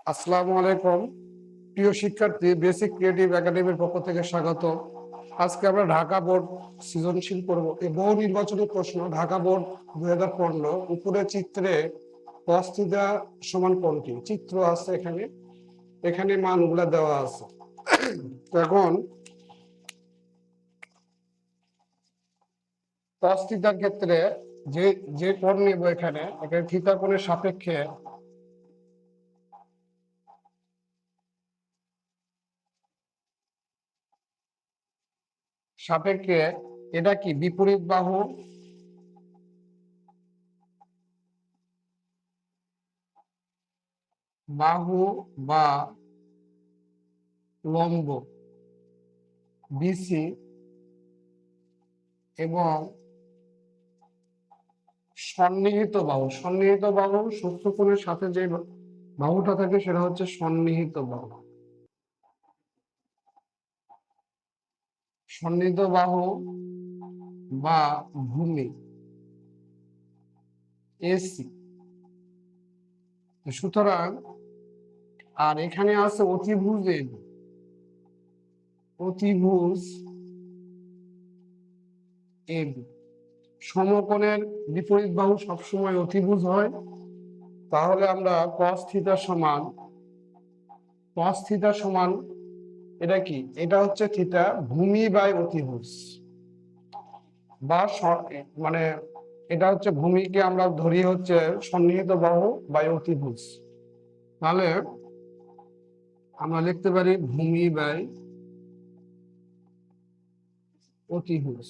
আসসালামু আলাইকুম প্রিয় শিক্ষার্থী, বেসিক ক্রিয়েটিভ একাডেমির পক্ষ থেকে স্বাগত। আজকে আমরা ঢাকা বোর্ড সৃজনশীল করব। এই বহু নির্বাচনী প্রশ্ন ঢাকা বোর্ড 2015। উপরে চিত্রে cos থিটা সমান কোণটি চিত্র আছে, এখানে এখানে মানগুলা দেওয়া আছে। তো এখন cos থিটার ক্ষেত্রে যে যে কোণ নিব, এখানে থিটা কোণের সাপেক্ষে এটা কি বিপরীত বাহু বা লম্ব বিসি এবং সন্নিহিত বাহু সূত্রকোণের সাথে যে বাহুটা থাকে সেটা হচ্ছে সন্নিহিত বাহু বা ভূমি এসি। সুতরাং আর এখানে আছে অতিভুজ এবি। সমকোণের বিপরীত বাহু সবসময় অতিভুজ হয়। তাহলে আমরা cos থিটা সমান এটা কি, এটা হচ্ছে থিটা ভূমি বাই অতিভুজ বা মানে এটা হচ্ছে ভূমিকে আমরা ধরি হচ্ছে সন্নিহিত বাহু বাই অতিভুজ। তাহলে আমরা লিখতে পারি ভূমি বাই অতিভুজ।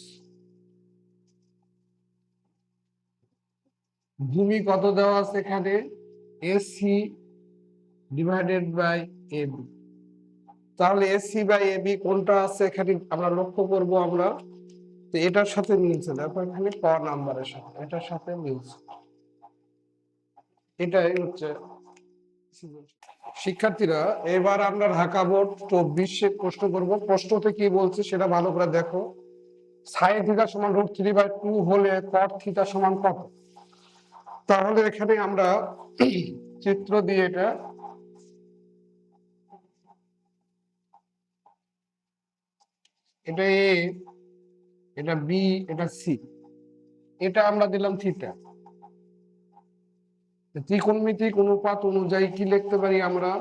ভূমি কত দেওয়া আছে এখানে, এসি ডিভাইডেড বাই এবি। তাহলে এসি বাই এবি কোনটা আছে এখানে আমরা লক্ষ্য করব আমরা। তো এটার সাথে মিলছে, দেখো এখানে ক নাম্বারের সাথে এটার সাথে মিলছে। এটাই হচ্ছে শিক্ষার্থীরা। এবার আমরা ঢাকা বোর্ড 24 প্রশ্ন করব। প্রশ্নতে কি বলছে সেটা ভালো করে দেখো। সাইন থিটা সমান √3/2 হলে কট থিটা সমান কত? তাহলে এখানে আমরা চিত্র দিয়ে এটা এ, এটা বি, এটা সি, এটা আমরা দিলাম থিটা। ত্রিকোণমিতিক অনুপাত অনুযায়ী কি লিখতে পারি আমরা,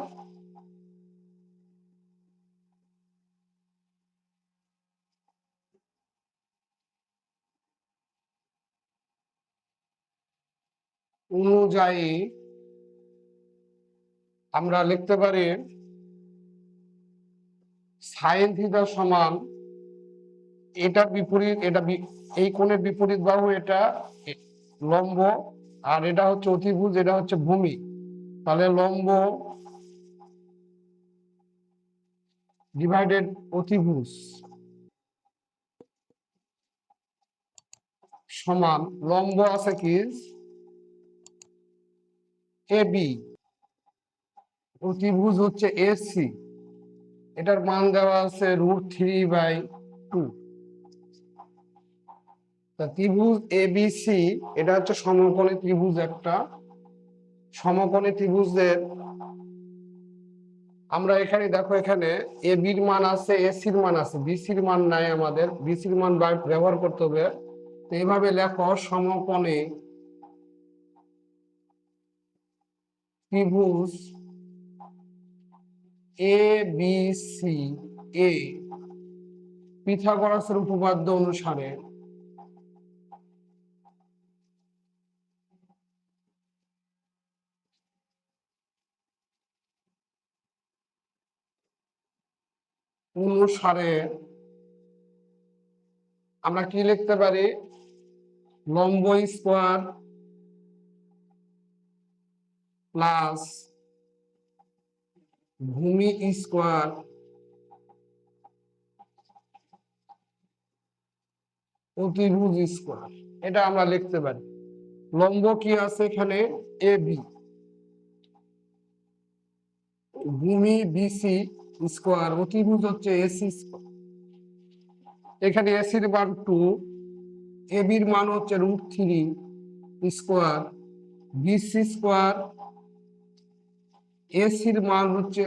অনুযায়ী আমরা লিখতে পারি সাইন থিটা সমান এটার বিপরীত, এই কোণের বিপরীত বাহু এটা লম্ব, আর এটা হচ্ছে অতিভুজ, এটা হচ্ছে ভূমি। তাহলে লম্ব ডিভাইডেড অতিভুজ সমান লম্ব আছে কি এবি, অতিভুজ হচ্ছে এসি, এটার মান দেওয়া আছে √3/2। ত্রিভুজ এবিসি এটা হচ্ছে সমকোণী ত্রিভুজ। একটা সমকোণী ত্রিভুজের আমরা এখানে দেখো, এখানে এবির মান আছে, এসির মান আছে, বিসির মান নাই, আমাদের বিসির মান ব্যবহার করতে হবে। তো এইভাবে লেখো সমকোণী ত্রিভুজ এ বি সি এ পিথাগোরাসের উপপাদ্য অনুসারে আমরা কি লিখতে পারি, লম্ব স্কোয়ার প্লাস ভূমি স্কোয়ার অতিভুজ স্কোয়ার, এটা আমরা লিখতে পারি। লম্ব কি আছে এখানে এ বি, ভূমি বিসি স্কোয়ার, অতিভুজ হচ্ছে এসি স্কোয়ার। এখানে এসির মান 2, এবির মান হচ্ছে √3 স্কোয়ার, বিসি স্কোয়ার এসির মান হচ্ছে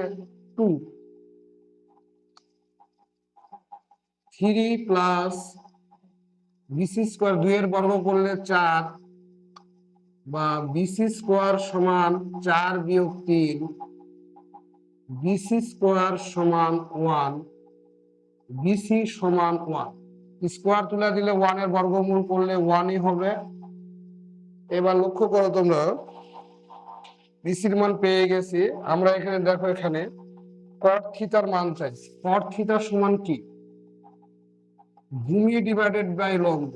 2, 3 প্লাস বিসি স্কোয়ার 2 এর বর্গ করলে 4, বা বিসি স্কোয়ার সমান 4 বিয়োগ 3, বিসি স্কোয়ার সমান 1, বিসি সমান 1। স্কোয়ার তুলে দিলে 1 এর বর্গমূল করলে 1ই হবে। এবার লক্ষ্য করো তোমরা, বিসির মান পেয়ে গেছি আমরা। এখানে দেখো, এখানে কট থিটার মান চাইছি। কট থিটা সমান কি? ভূমি ডিভাইডেড বাই লম্ব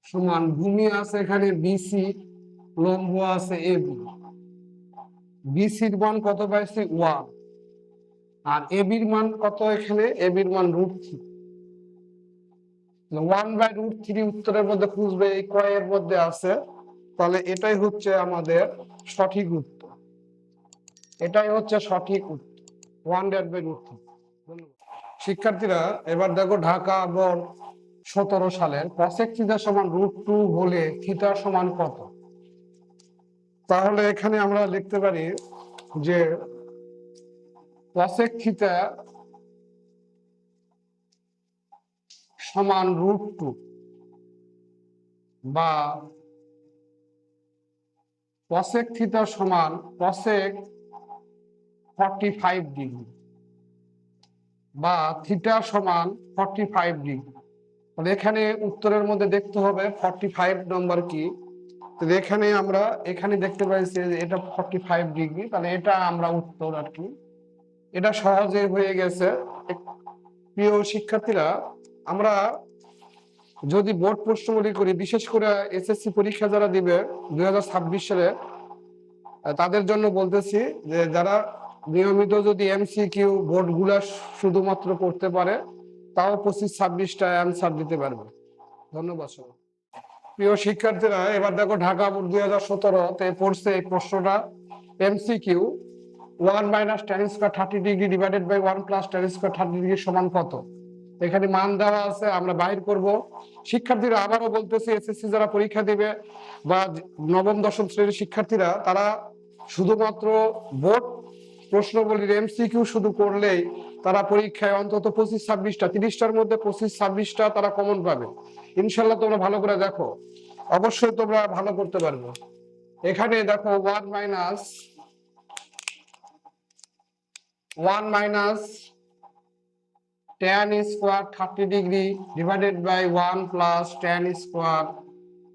সমান ভূমি আছে এখানে বিসি, লম্ব আছে এবি। বিসির মান কত পাইছি? 1। আর এবির মান কত? এখানে এবির মান √3। 1/√3 উত্তরের মধ্যে খুঁজবে, এই কয়ের মধ্যে আছে। তাহলে এটাই হচ্ছে আমাদের সঠিক উত্তর। এটাই হচ্ছে সঠিক উত্তর, 1/√3। শিক্ষার্থীরা এবার দেখো, ঢাকা বোর্ড 17 সালের কসেক থিটা সমান √2 হলে থিটা সমান কত? তাহলে এখানে আমরা লিখতে পারি যে কসেক থিটা সমান √2, বা কসেক থিটা সমান কসেক 45 ডিগ্রি, বা থিটা সমান 45 ডিগ্রি। তাহলে এখানে উত্তরের মধ্যে দেখতে হবে 45 নম্বর কি। এখানে আমরা এখানে দেখতে পাইছি যে এটা 45 ডিগ্রি, তাহলে এটা আমরা উত্তর আর কি। এটা সহজে হয়ে গেছে। প্রিয় শিক্ষার্থীরা, আমরা যদি বোর্ড প্রশ্নগুলি করি, বিশেষ করে এসএসসি পরীক্ষা যারা দিবে 2026 সালে, তাদের জন্য বলতেছি যে যারা নিয়মিত যদি এমসিকিউ বোর্ডগুলা শুধুমাত্র করতে পারে, তাও 25-26টা অ্যান্সার দিতে পারবে। ধন্যবাদ সবাই। প্রিয় শিক্ষার্থীরা, এবার দেখো, ঢাকা বোর্ড 2017-তে পড়ছে এই প্রশ্নটা, MCQ. 1 - tan square 30 degree divided by 1 + tan square 30 degree সমান কত? এখানে মান দেওয়া আছে, আমরা বাইর করব। শিক্ষার্থীরা আবারও বলতেছি, এসএসসি যারা পরীক্ষা দিবে বা নবম দশম শ্রেণীর শিক্ষার্থীরা, তারা শুধুমাত্র বোর্ড প্রশ্নগুলির এমসিকিউ শুধু করলেই তারা পরীক্ষায় অন্তত 25-26টা, 30টার মধ্যে 25-26টা তারা কমন পাবে। ইনশাল্লাহ তোমরা ভালো করে দেখো, অবশ্যই তোমরা ভালো করতে পারবে। এখানে দেখো 1 - tan square 30 degree divided by 1 + tan square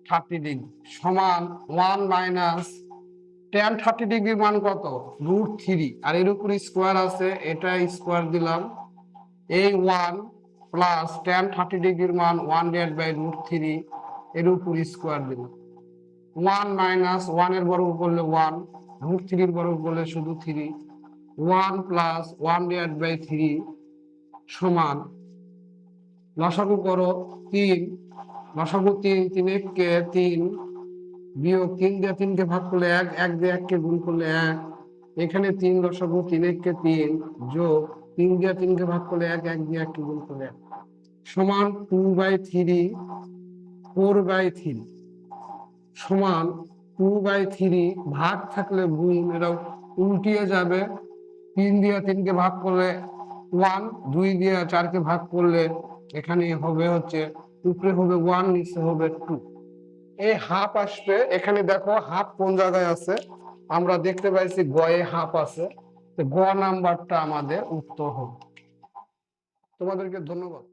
30 degree সমান 1 - tan 30 ডিগ্রির মান কত? √3। আর এর উপর স্কোয়ার আছে, এটা স্কোয়ার দিলাম। এই 1 + tan 30 ডিগ্রির মান 1/√3, এর উপর স্কোয়ার দিলাম। 1 - 1 এর বর্গ করলে 1, √3 এর বর্গ করলে শুধু 3। 1 + 1/3 সমান, লসাগু করো 3, লসাগু 3, 3 কে 3, বিয়োগ 3 দিয়ে 3 কে ভাগ করলে 1, 1 দিয়ে 1 কে গুণ করলে 1। এখানে 3 লসাগু, 3 কে 3, যোগ 3 দিয়ে 3 কে ভাগ করলে 1, 1 দিয়ে 1 কে গুণ করলে 1, সমান 2/3, 4/3 সমান 2/3। ভাগ থাকলে গুণ, এটা উল্টিয়ে যাবে। 3 দিয়ে 3 কে ভাগ করলে 1, 2 দিয়ে 4 কে ভাগ করলে এখানে হবে হচ্ছে, উপরে হবে 1, নিচে হবে 2। এই হাফ আসবে। এখানে দেখো হাফ কোন জায়গায় আছে, আমরা দেখতে পাইছি গয়ে হাফ আছে। গ নাম্বারটা আমাদের উত্তর হবে। তোমাদেরকে ধন্যবাদ।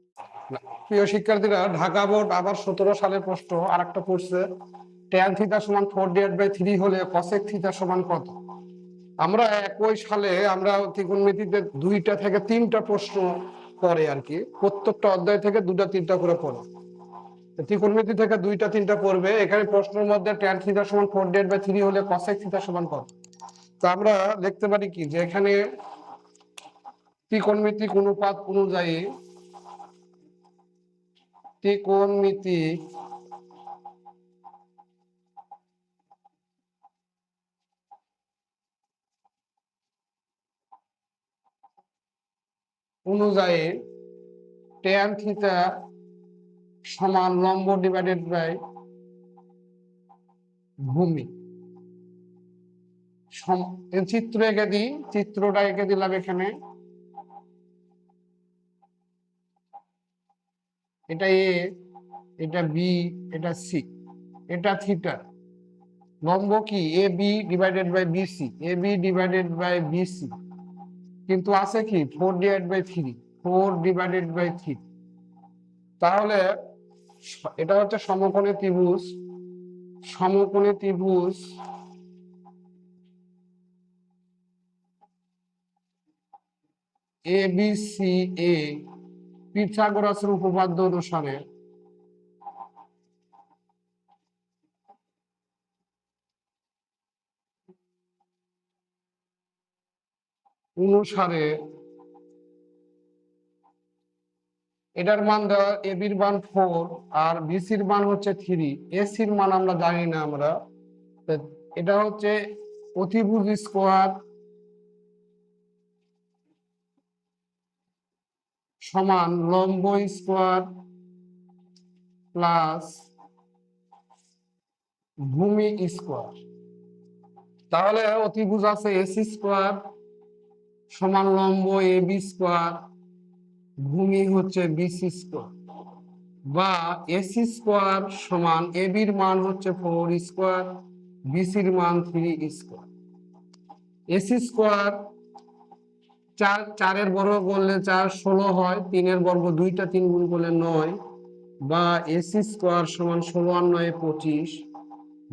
প্রিয় শিক্ষার্থীরা, ঢাকা বোর্ড আবার 17 সালের প্রশ্ন আরেকটা পড়ছে, tan থিটা সমান 4/3 হলে cosec থিটা সমান কত? আমরা একই সালে আমরা ত্রিকোণমিতিতে 2টা থেকে 3টা প্রশ্ন পড়ে আর কি, প্রত্যেকটা অধ্যায় থেকে 2টা 3টা করে পড়ে। ত্রিকোণমিতি থেকে 2টা 3টা পড়বে। এখানে প্রশ্নের মধ্যে tan থিটা সমান 4/3 হলে cosec থিটা সমান কত? তো আমরা লিখতে পারি কি, যে এখানে ত্রিকোণমিতিক অনুপাত অনুযায়ী, ত্রিকোণমিতিক অনুযায়ী tan থিটা সমান লম্ব ডিভাইডেড বাই ভূমি। চিত্র এঁকে দিই, চিত্রটা এঁকে দিলাম এখানে। এটা এ, এটা বি, এটা সি, এটা থিটা। লম্ব কি A B divided by BC, A B divided by BC, কিন্তু আছে কি 4/3, 4/3। তাহলে এটা হচ্ছে সমকোণী ত্রিভুজ, সমকোণী ত্রিভুজ এ বি সি এ পিথাগোরাসের উপপাদ্য অনুসারে এটার মান দেওয়া, এ বির মান 4 আর বিসির মান হচ্ছে 3, এসির মান আমরা জানি না আমরা। এটা হচ্ছে অতিভুজ স্কোয়ার সমান লম্ব স্কোয়ার প্লাস ভূমি স্কোয়ার। তাহলে অতিভুজ আছে এসি স্কোয়ার সমান লম্ব এ বি স্কোয়ার, ভূমি হচ্ছে বিসি স্কোয়ার, বা এসি স্কোয়ার সমান এ বির মান হচ্ছে 4 স্কোয়ার, বিসির মান 3 স্কোয়ার। এসি স্কোয়ার 4 এর বর্গ করলে 4 16 হয়, 3 এর বর্গ 2টা 3 গুণ করলে 9, বা এসি স্কোয়ার সমান 16 আর 9 25,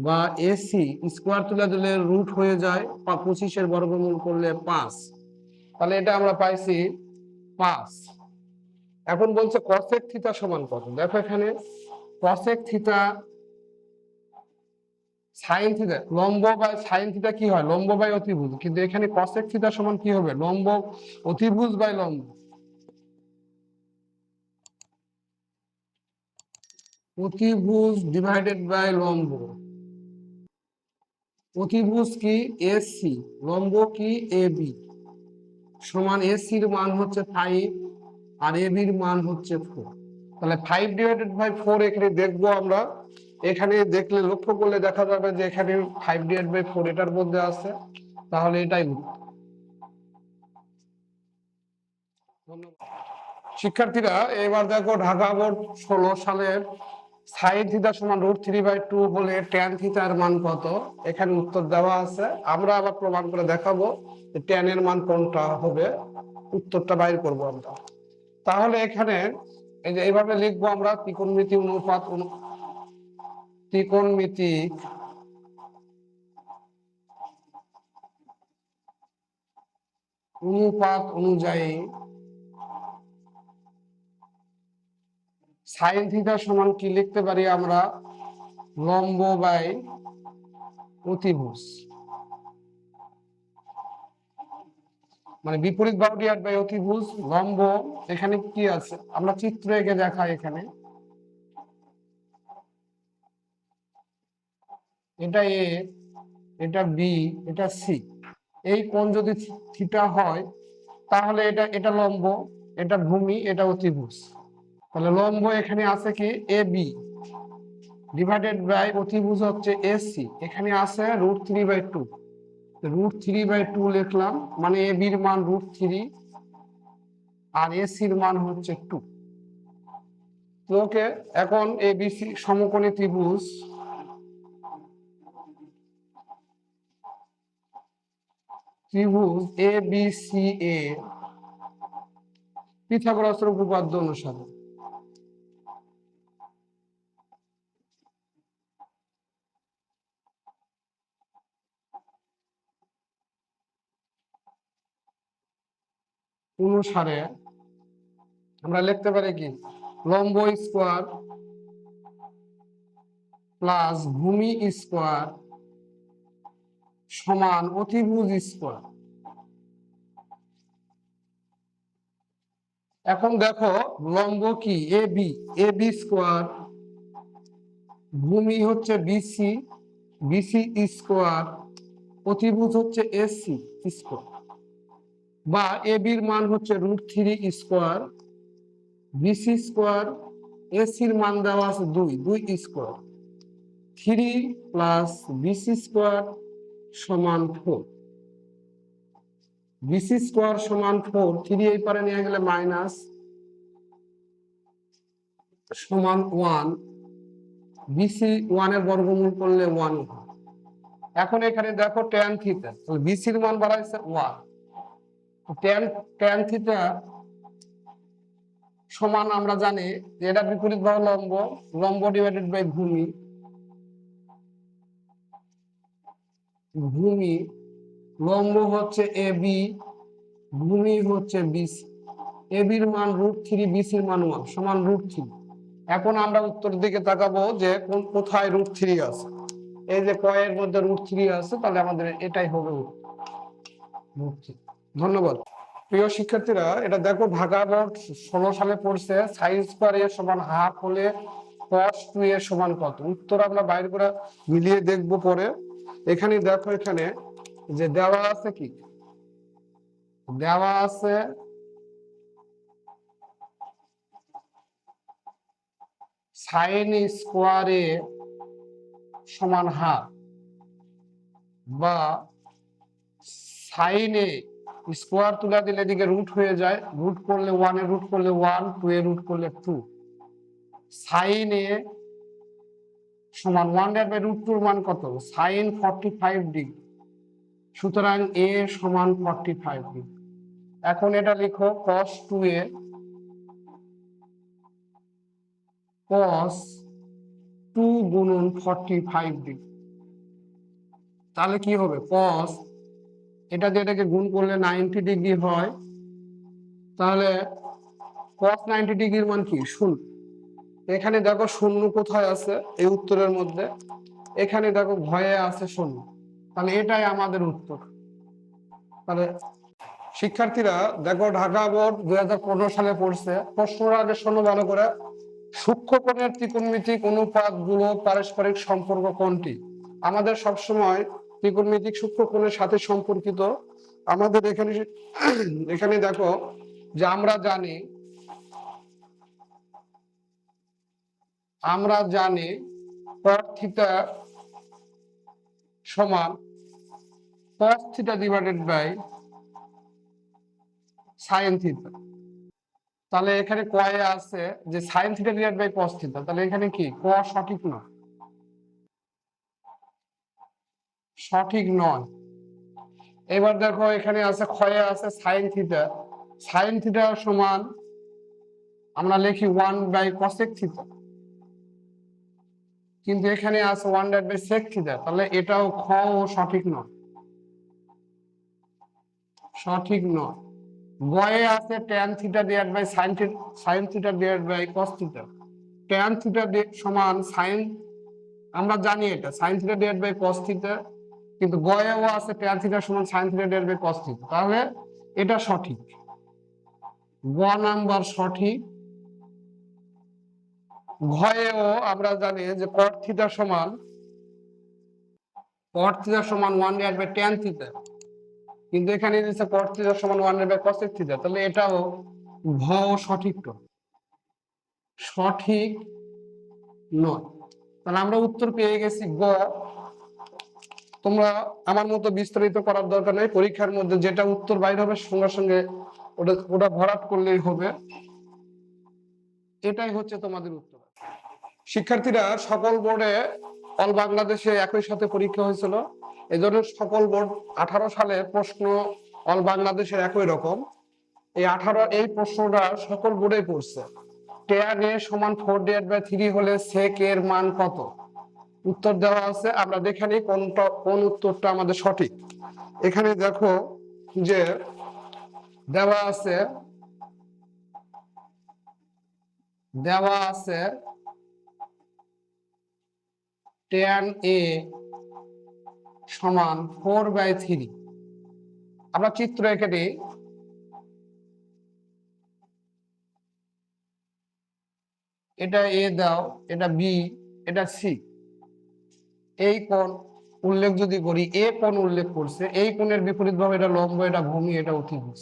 বা এসি স্কোয়ার তুলে দিলে রুট হয়ে যায়, 25 এর বর্গমূল করলে 5। তাহলে এটা আমরা পাইছি 5। এখন বলছে কসেক থিটা সমান কত। দেখো এখানে কসেক থিটা সাইন থিটা, লম্ব বাই সাইন থিটা কি হয়, লম্ব বাই অতিভুজ, কিন্তু এখানে কসেক থিটা সমান কি হবে, লম্ব অতিভুজ বাই লম্ব। অতিভুজ ডিভাইডেড বাই লম্ব। অতিভুজ কি এসি, লম্ব কি এ বি, সমান এসির মান হচ্ছে 5 আর এ বির মান হচ্ছে 4। তাহলে 5/4 এখানে দেখবো আমরা। এখানে দেখলে লক্ষ্য করলে দেখা যাবে যে এখানে 5/4 এটার মধ্যে আছে, তাহলে এটাই উত্তর। শিক্ষার্থীরা এবার দেখো ঢাকা বোর্ড 16 সালের সাইন থিটা সমান √3/2 হলে ট্যান থিটার মান কত, এখানে উত্তর দেওয়া আছে। আমরা আবার প্রমাণ করে দেখাবো যে ট্যান এর মান কোনটা হবে, উত্তরটা বাইর করব আমরা। তাহলে এখানে এই যে এইভাবে লিখবো আমরা, ত্রিকোণমিতি অনুপাত ত্রিকোণমিতিক অনুপাত অনুযায়ী সাইন থিটা সমান কি লিখতে পারি আমরা, লম্ব বাই অতিভুজ, মানে বিপরীত বাহুটি বাই অতিভুজ। লম্ব এখানে কি আছে আমরা চিত্র এঁকে দেখাই। এখানে এটা এ, এটা বি, এটা সি। এই কোণ যদি থিটা হয় তাহলে এটা এটা লম্ব, এটা ভূমি, এটা অতিভুজ। তাহলে লম্ব এখানে আছে কি এ বি ডিভাইডেড বাই অতিভুজ হচ্ছে এসি, এখানে আছে √3/2, √3/2 লিখলাম, মানে এ বির মান √3 আর এসির মান হচ্ছে 2। ওকে, এখন এ বি সি সমকোণী ত্রিভুজ এ বি সি এ পিথাগোরাসের উপপাদ্য অনুসারে আমরা লিখতে পারি কি, লম্ব স্কোয়ার প্লাস ভূমি স্কোয়ার সমান অতিভুজ স্কোয়ার। এখন দেখো লম্ব কি A B, A B square, ভূমি হচ্ছে বিসি, বিসি স্কোয়ার, অতিভুজ হচ্ছে এসি স্কোয়ার, বা এ বির মান হচ্ছে √3 স্কোয়ার, বিসি স্কোয়ার, এসির মান দেওয়া আছে 2 স্কোয়ার। 3 প্লাস বিসি স্কোয়ার সমান 4। বিসি স্কোয়ার সমান 4, 3 এই পারে নিয়ে গেলে মাইনাস সমান 1। বিসি 1 এর বর্গমূল করলে 1। এখন এখানে দেখো ট্যান থিটা, তাহলে বিসির মান বাড়াইছে 1। ট্যান থিটা সমান আমরা জানি যে এটা বিপরীত বাহু লম্ব, লম্ব ডিভাইডেড বাই ভূমি। ভূমি লম্ব হচ্ছে এ বি, ভূমি হচ্ছে বিসি। এ বির মান √3, বিসির মান 1 সমান √3। এখন আমরা উত্তর দিকে তাকাবো যে কোথায় √3 আছে। এই যে কয়ের মধ্যে √3 আছে, তাহলে আমাদের এটাই হবে √3। ধন্যবাদ। প্রিয় শিক্ষার্থীরা, এটা দেখো ঢাকা বোর্ড 16 সালে পড়ছে sin স্কয়ার এর সমান হাফ হলে cos 2 এর সমান কত। উত্তর আমরা বাইরে করে মিলিয়ে দেখবো পরে। এখানে দেখো, এখানে যে দেওয়া আছে কি, দেওয়া আছে sin স্কয়ার এ সমান হাফ, বা sin এ স্কয়ার তুলে দিলে এদিকে রুট হয়ে যায়, রুট করলে 1 এর রুট করলে 1, 2 এর রুট করলে 2। sin এ সমান 1/√2 মান কত, sin 45 ডিগ্রি। সুতরাং এ সমান 45 ডিগ্রি। এখন এটা লিখো cos 2 এ, cos 2 গুণন 45 ডিগ্রি। তাহলে কি হবে, cos এটা দিয়ে এটাকে গুণ করলে 90 ডিগ্রি হয়। তাহলে cos 90 ডিগ্রির মান কি, 0। এখানে দেখো 0 কোথায় আছে এই উত্তরের মধ্যে, এখানে দেখো ভয়ে আছে 0। তাহলে এটাই আমাদের উত্তর। তাহলে শিক্ষার্থীরা দেখো ঢাকা বোর্ড 2015 সালে পড়ছে, প্রশ্নটা আগে শোনো ভালো করে। সূক্ষ্মকোণের ত্রিকোণমিতিক অনুপাত গুলো পারস্পরিক সম্পর্ক কোনটি। আমাদের সবসময় ত্রিকোণমিতিক সূক্ষ্মকোণের সাথে সম্পর্কিত। আমাদের এখানে এখানে দেখো যে আমরা জানি cot থিটা সমান cos theta divided by sin theta. তাহলে এখানে কয়ে আছে যে sin theta divided by cos theta, তাহলে এখানে কি ক সঠিক না, সঠিক নয়। এবার দেখো এখানে আছে ক্ষয়ে আছে sin থিটা, sin থিটা সমান আমরা লিখি 1/cosec থিটা, কিন্তু এখানে আছে 1/sec থিটা, তাহলে এটাও খ ও সঠিক নয়, সঠিক নয়। গয়ে আছে tan theta divide by sin theta divide by cos theta. tan theta সমান sin, আমরা জানি এটা sin theta divide by cos theta, কিন্তু গয়েও আছে tan থিটা সমান sin theta divide by cos theta, তাহলে এটা সঠিক, গ নাম্বার সঠিক। ঘয়েও আমরা জানি যে cot থিটা সমান 1/tan থিটা, কিন্তু এখানে দিচ্ছে cot থিটা সমান 1/cosec থিটা, তাহলে এটাও ঘ সঠিক তো, সঠিক নয়। তাহলে আমরা উত্তর পেয়ে গেছি গ। তোমরা আমার মতো বিস্তারিত করার দরকার নেই, পরীক্ষার মধ্যে যেটা উত্তর বাইর হবে সঙ্গে সঙ্গে ওটা ভরাট করলেই হবে। এটাই হচ্ছে তোমাদের উত্তর। শিক্ষার্থীরা, সকল বোর্ডে অল বাংলাদেশে একই সাথে পরীক্ষা হয়েছিল, এজন্য সকল বোর্ড 18 সালে প্রশ্ন অল বাংলাদেশের একই রকম। এই প্রশ্নটা সকল বোর্ডে পড়ছে। tan a সমান 4/3 হলে sec এর মান কত। উত্তর দেওয়া আছে, আমরা দেখে নিই কোন উত্তরটা আমাদের সঠিক। এখানে দেখো যে দেওয়া আছে tan a সমান 4/3। আমরা চিত্র এঁকে দিই। এটা এ দাও, এটা বি, এটা সি। এই কোণ উল্লেখ যদি করি, এ কোণ উল্লেখ করছে, এই কোণের বিপরীত ভাবে এটা লম্ব, এটা ভূমি, এটা অতিভুজ।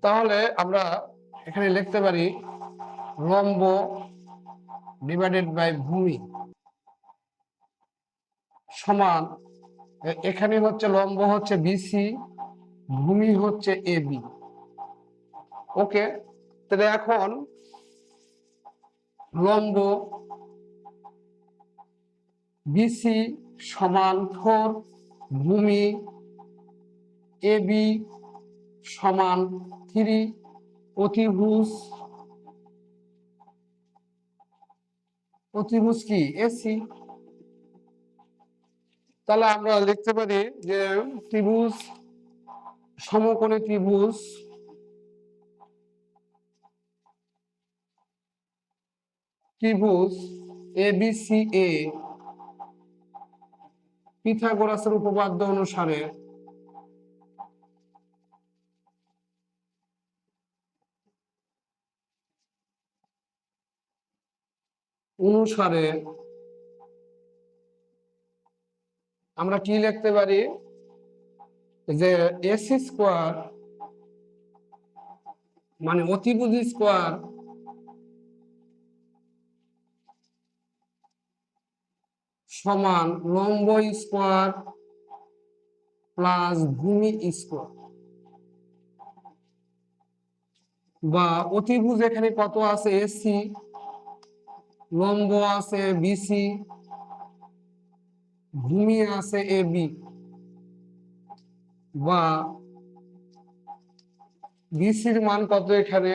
তাহলে আমরা এখানে লিখতে পারি লম্ব ডিভাইডেড বাই ভূমি। সমান এখানে হচ্ছে লম্ব হচ্ছে বিসি, ভূমি হচ্ছে এবি। ওকে, তাহলে এখন লম্ব বিসি সমান 4, ভূমি এবি সমান 3, অতিভুজ কি এসি। তাহলে আমরা লিখতে পারি যে ত্রিভুজ, সমকোণী ত্রিভুজ এবিসিএ পিথাগোরাসের উপপাদ্য অনুসারে আমরা কি লিখতে পারি যে এসি স্কোয়ার মানে অতিভুজ স্কোয়ার সমান লম্ব স্কোয়ার প্লাস ভূমি স্কোয়ার, বা অতিভুজ এখানে কত আছে এসি, লম্ব আছে বিসি, ভূমি আছে এবি, বা বিসির মান কত এখানে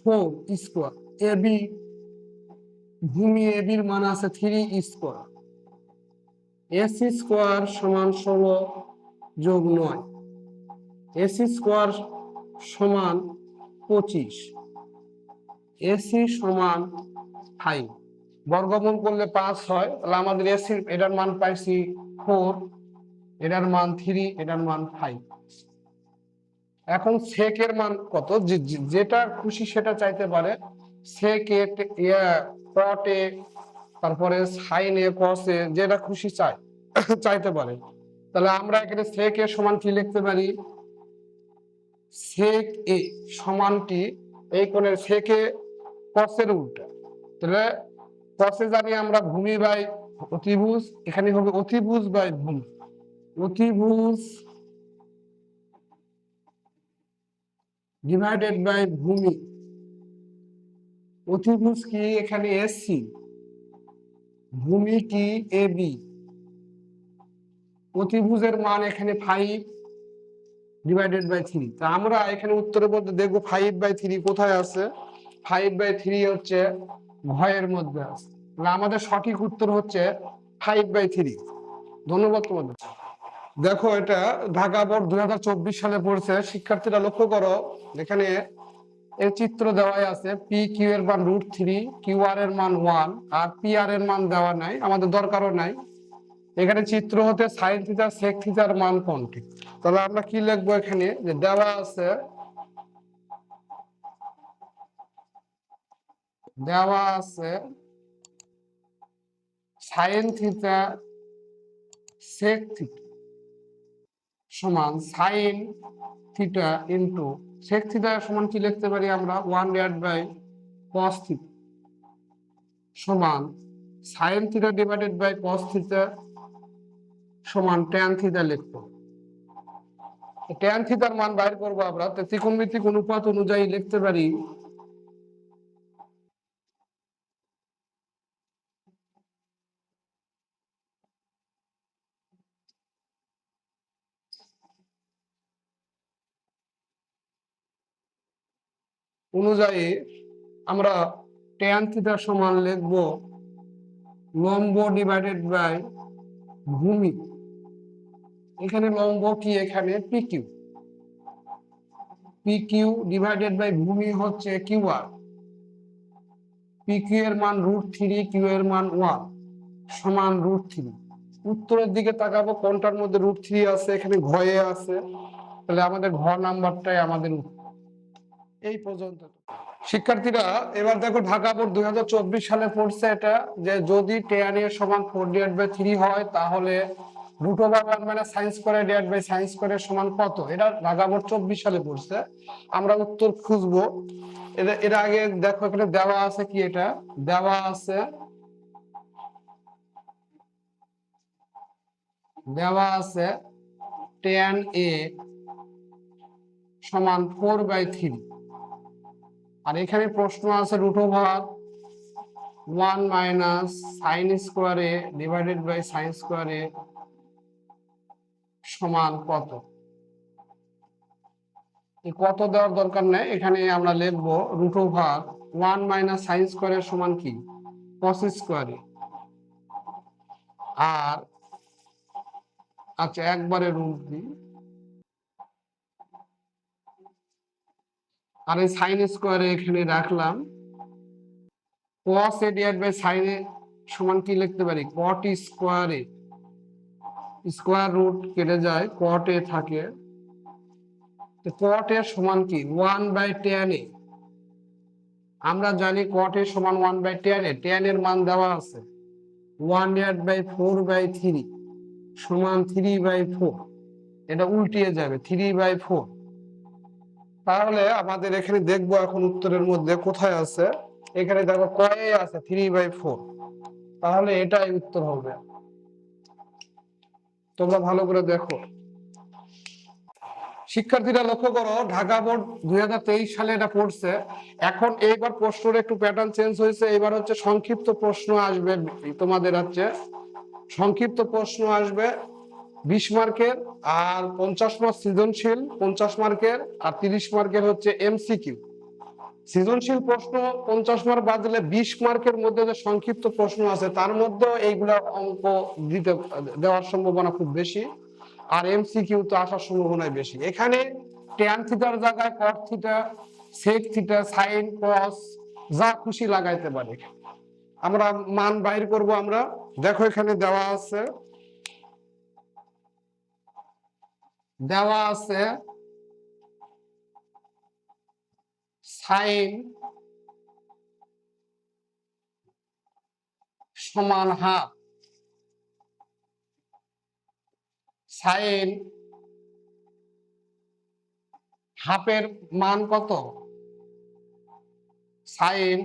4 স্কোয়ার, এবি ভূমি এবির মান আছে 3 স্কোয়ার, এসি স্কোয়ার সমান 16 যোগ 9, এসি স্কোয়ার সমান 25, এসি সমান 5, বর্গমূল করলে 5 হয়। তাহলে আমাদের এসি এটার মান পাইছি 4, এটার মান 3, এটার মান 5। এখন সেকের মান কত, যেটা খুশি সেটা চাইতে পারে, সেকে কটে তারপরে সাইনে কসে যেটা খুশি চাইতে পারে। তাহলে আমরা এখানে সেক এ সমান কি লিখতে পারি, সেক এ সমান কি এই কোণের সেক এ কসের উল্টা। তাহলে কসে জানি আমরা ভূমি বাই অতিভুজ, এখানে হবে অতিভুজ বাই ভূমি, অতিভুজ ডিভাইডেড বাই ভূমি। অতিভুজ কি এখানে এসি, ভূমি কি এবি, অতিভুজের মান এখানে 5 ডিভাইডেড বাই 3। তা আমরা এখানে উত্তরের মধ্যে দেখবো 5/3 কোথায় আছে, 5/3 হচ্ছে ঘয়ের মধ্যে আছে। তাহলে আমাদের সঠিক উত্তর হচ্ছে 5/3। ধন্যবাদ তোমাদের। দেখো এটা ঢাকা বোর্ড 2024 সালে পড়ছে, শিক্ষার্থীরা লক্ষ্য করো এখানে এর চিত্র দেওয়াই আছে, পি কিউ এর মান √3, কিউ আর এর মান 1, আর পি আর এর মান দেওয়া নাই, আমাদের দরকারও নাই। এখানে চিত্র হতে সাইন থিটা সেক থিটার মান কোনটি। তাহলে আমরা কি লিখবো এখানে, যে দেওয়া আছে সাইন থিটা সেক থিটা সমান sine theta into sec theta সমান কি লিখতে পারি আমরা 1/cos থিটা সমান sine theta divided by cos theta সমান ট্যান থিটা লিখবো। ট্যান থিটার মান বাইর করবো আমরা, ত্রিকোণমিতিক অনুপাত অনুযায়ী লিখতে পারি আমরা ট্যান থিটা সমান লিখবো লম্ব ডিভাইডেড বাই ভূমি। এখানে লম্ব কি, এখানে পিকিউ, পিকিউ ডিভাইডেড বাই ভূমি হচ্ছে কিউ আর, পিকিউ এর মান √3, কিউ এর মান 1 সমান √3। উত্তরের দিকে তাকাবো কোনটার মধ্যে √3 আছে, এখানে ঘয়ে আছে, তাহলে আমাদের ঘ নাম্বারটাই আমাদের উত্তর। এই পর্যন্ত শিক্ষার্থীরা। এবার দেখো ঢাকা বোর্ড 2024 সালে পড়ছে এটা, যে যদি tan এর সমান 4/3 হয় তাহলে √1 - sin² সমান কত। এটা ঢাকা বোর্ড 24 সালে পড়ছে, আমরা উত্তর খুঁজবো। এর আগে দেখো এখানে দেওয়া আছে কি, এটা দেওয়া আছে দেওয়া আছে tan a সমান 4/3, আর এখানে প্রশ্ন আছে √1 minus sine square A divided by sine square A সমান কত। এই কত দেওয়ার দরকার নেই, এখানে আমরা লিখবো √1 মাইনাস সাইন স্কোয়ার এর সমান কি কস স্কোয়ার এ, আর আচ্ছা একবারে রুট দিই, আর এই সাইন স্কোয়ারে এখানে রাখলাম cos a divide by sin a সমান কি লিখতে পারি cot square a, square root কেটে যায় cot a থাকে, তো cot a সমান কি 1/tan a। আমরা জানি cot a সমান 1/tan a, tan এর মান দেওয়া আছে 1/4/3 সমান 3/4, এটা উল্টিয়ে যাবে 3/4। তাহলে আমাদের এখানে দেখবো এখন উত্তরের মধ্যে কোথায় আছে, এখানে দেখো কয়ে আছে 3/4, তাহলে এটাই উত্তর হবে। তোমরা ভালো করে দেখো। শিক্ষার্থীরা লক্ষ্য করো, ঢাকা বোর্ড 2023 সালে এটা পড়ছে। এখন এইবার প্রশ্নের একটু প্যাটার্ন চেঞ্জ হয়েছে, এবার হচ্ছে সংক্ষিপ্ত প্রশ্ন আসবে, তোমাদের হচ্ছে সংক্ষিপ্ত প্রশ্ন আসবে 20 মার্কের, আর 50 মার্ক সৃজনশীল 50 মার্কের, আর 30 মার্কের হচ্ছে এমসিকিউ। সৃজনশীল প্রশ্ন 50 মার্ক বাদ দিলে 20 মার্কের মধ্যে যে সংক্ষিপ্ত প্রশ্ন আছে তার মধ্যে এইগুলা অঙ্ক দেওয়ার সম্ভাবনা খুব বেশি, আর এমসিকিউ তো আসার সম্ভাবনা বেশি। এখানে ট্যান থিটার জায়গায় cot theta, sec theta, sine, cos যা খুশি লাগাইতে পারে। আমরা মান বাইর করব। আমরা দেখো এখানে দেওয়া আছে সাইন সমান হাফ, সাইন হাফের মান কত, সাইন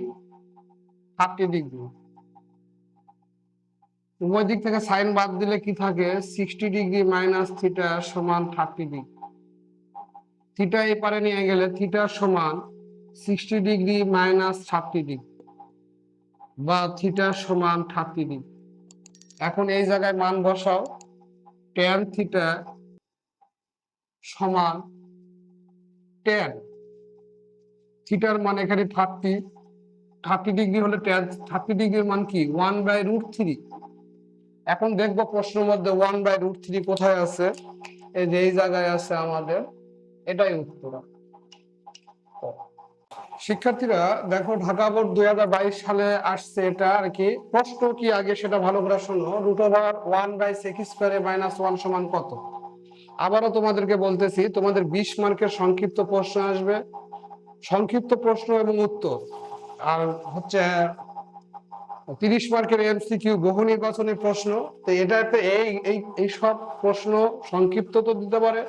30 ডিগ্রি। উভয় দিক থেকে সাইন বাদ দিলে কি থাকে 60 ডিগ্রি মাইনাস থিটা সমান 30 ডিগ্রি। থিটা এই পারে নিয়ে গেলে থিটা সমান 60 ডিগ্রি মাইনাস 30 ডিগ্রি, বা থিটা সমান 30 ডিগ্রি। এখন এই জায়গায় মান বসাও, ট্যান থিটা সমান ট্যান থিটার মান এখানে 30 ডিগ্রি হলে ট্যান 30 ডিগ্রির মান কি 1/√3। এখন দেখবো প্রশ্নের মধ্যে 1/√3 কোথায় আছে, এই যে এই জায়গায় আছে আমাদের, এটাই উত্তর। শিক্ষার্থীরা দেখো, ঢাকা বোর্ড 2022 সালে আসছে এটা আর কি। প্রশ্ন কি আগে সেটা ভালো করে শোনো, √1/sec² - 1 সমান কত। আবারও তোমাদেরকে বলতেছি, তোমাদের 20 মার্কের সংক্ষিপ্ত প্রশ্ন আসবে, সংক্ষিপ্ত প্রশ্ন এবং উত্তর, আর হচ্ছে 30 মার্কের এমসিকিউ বহু নির্বাচনী প্রশ্ন। তো এটা একটা এই সব প্রশ্ন সংক্ষিপ্ত তো দিতে পারে,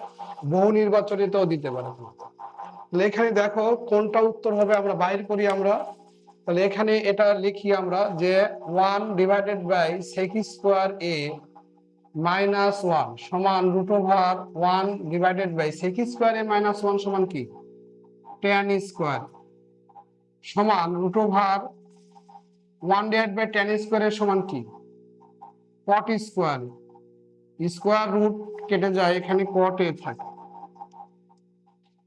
বহু নির্বাচনীতেও দিতে পারে। তাহলে এখানে দেখো কোনটা উত্তর হবে, আমরা বাইর করি আমরা। তাহলে এখানে এটা লিখি আমরা যে 1/sec² a -1 সমান √1 /sec² a -1 সমান কি tan স্কোয়ার, সমান √1/tan² এর সমান কি cot স্কোয়ার। স্কোয়ার রুট কেটে যায়, এখানে cot a থাকে।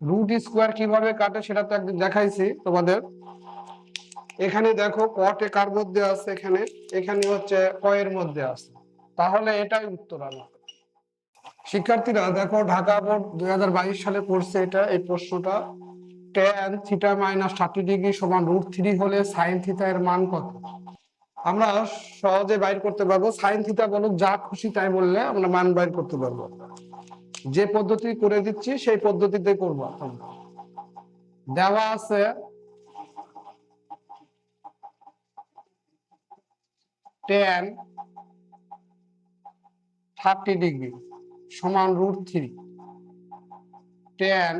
রুট স্কোয়ার কিভাবে কাটে সেটা তো একদিন দেখাইছি তোমাদের। এখানে দেখো cot a কার মধ্যে আছে, এখানে হচ্ছে ক এর মধ্যে আছে, তাহলে এটাই উত্তর আমার। শিক্ষার্থীরা দেখো, ঢাকা বোর্ড 2022 সালে পড়ছে এটা, এই প্রশ্নটা। tan থিটা মাইনাস 30 ডিগ্রি সমান √3 হলে সাইন থিটা এর মান কত। আমরা সহজে বাইর করতে পারবো, সাইন থিটা বলুক যা খুশি তাই বললে আমরা মান বাইর করতে পারবো। যে পদ্ধতি করে দিচ্ছি সেই পদ্ধতিতে করবো। দেওয়া আছে tan 30 ডিগ্রি সমান √3, tan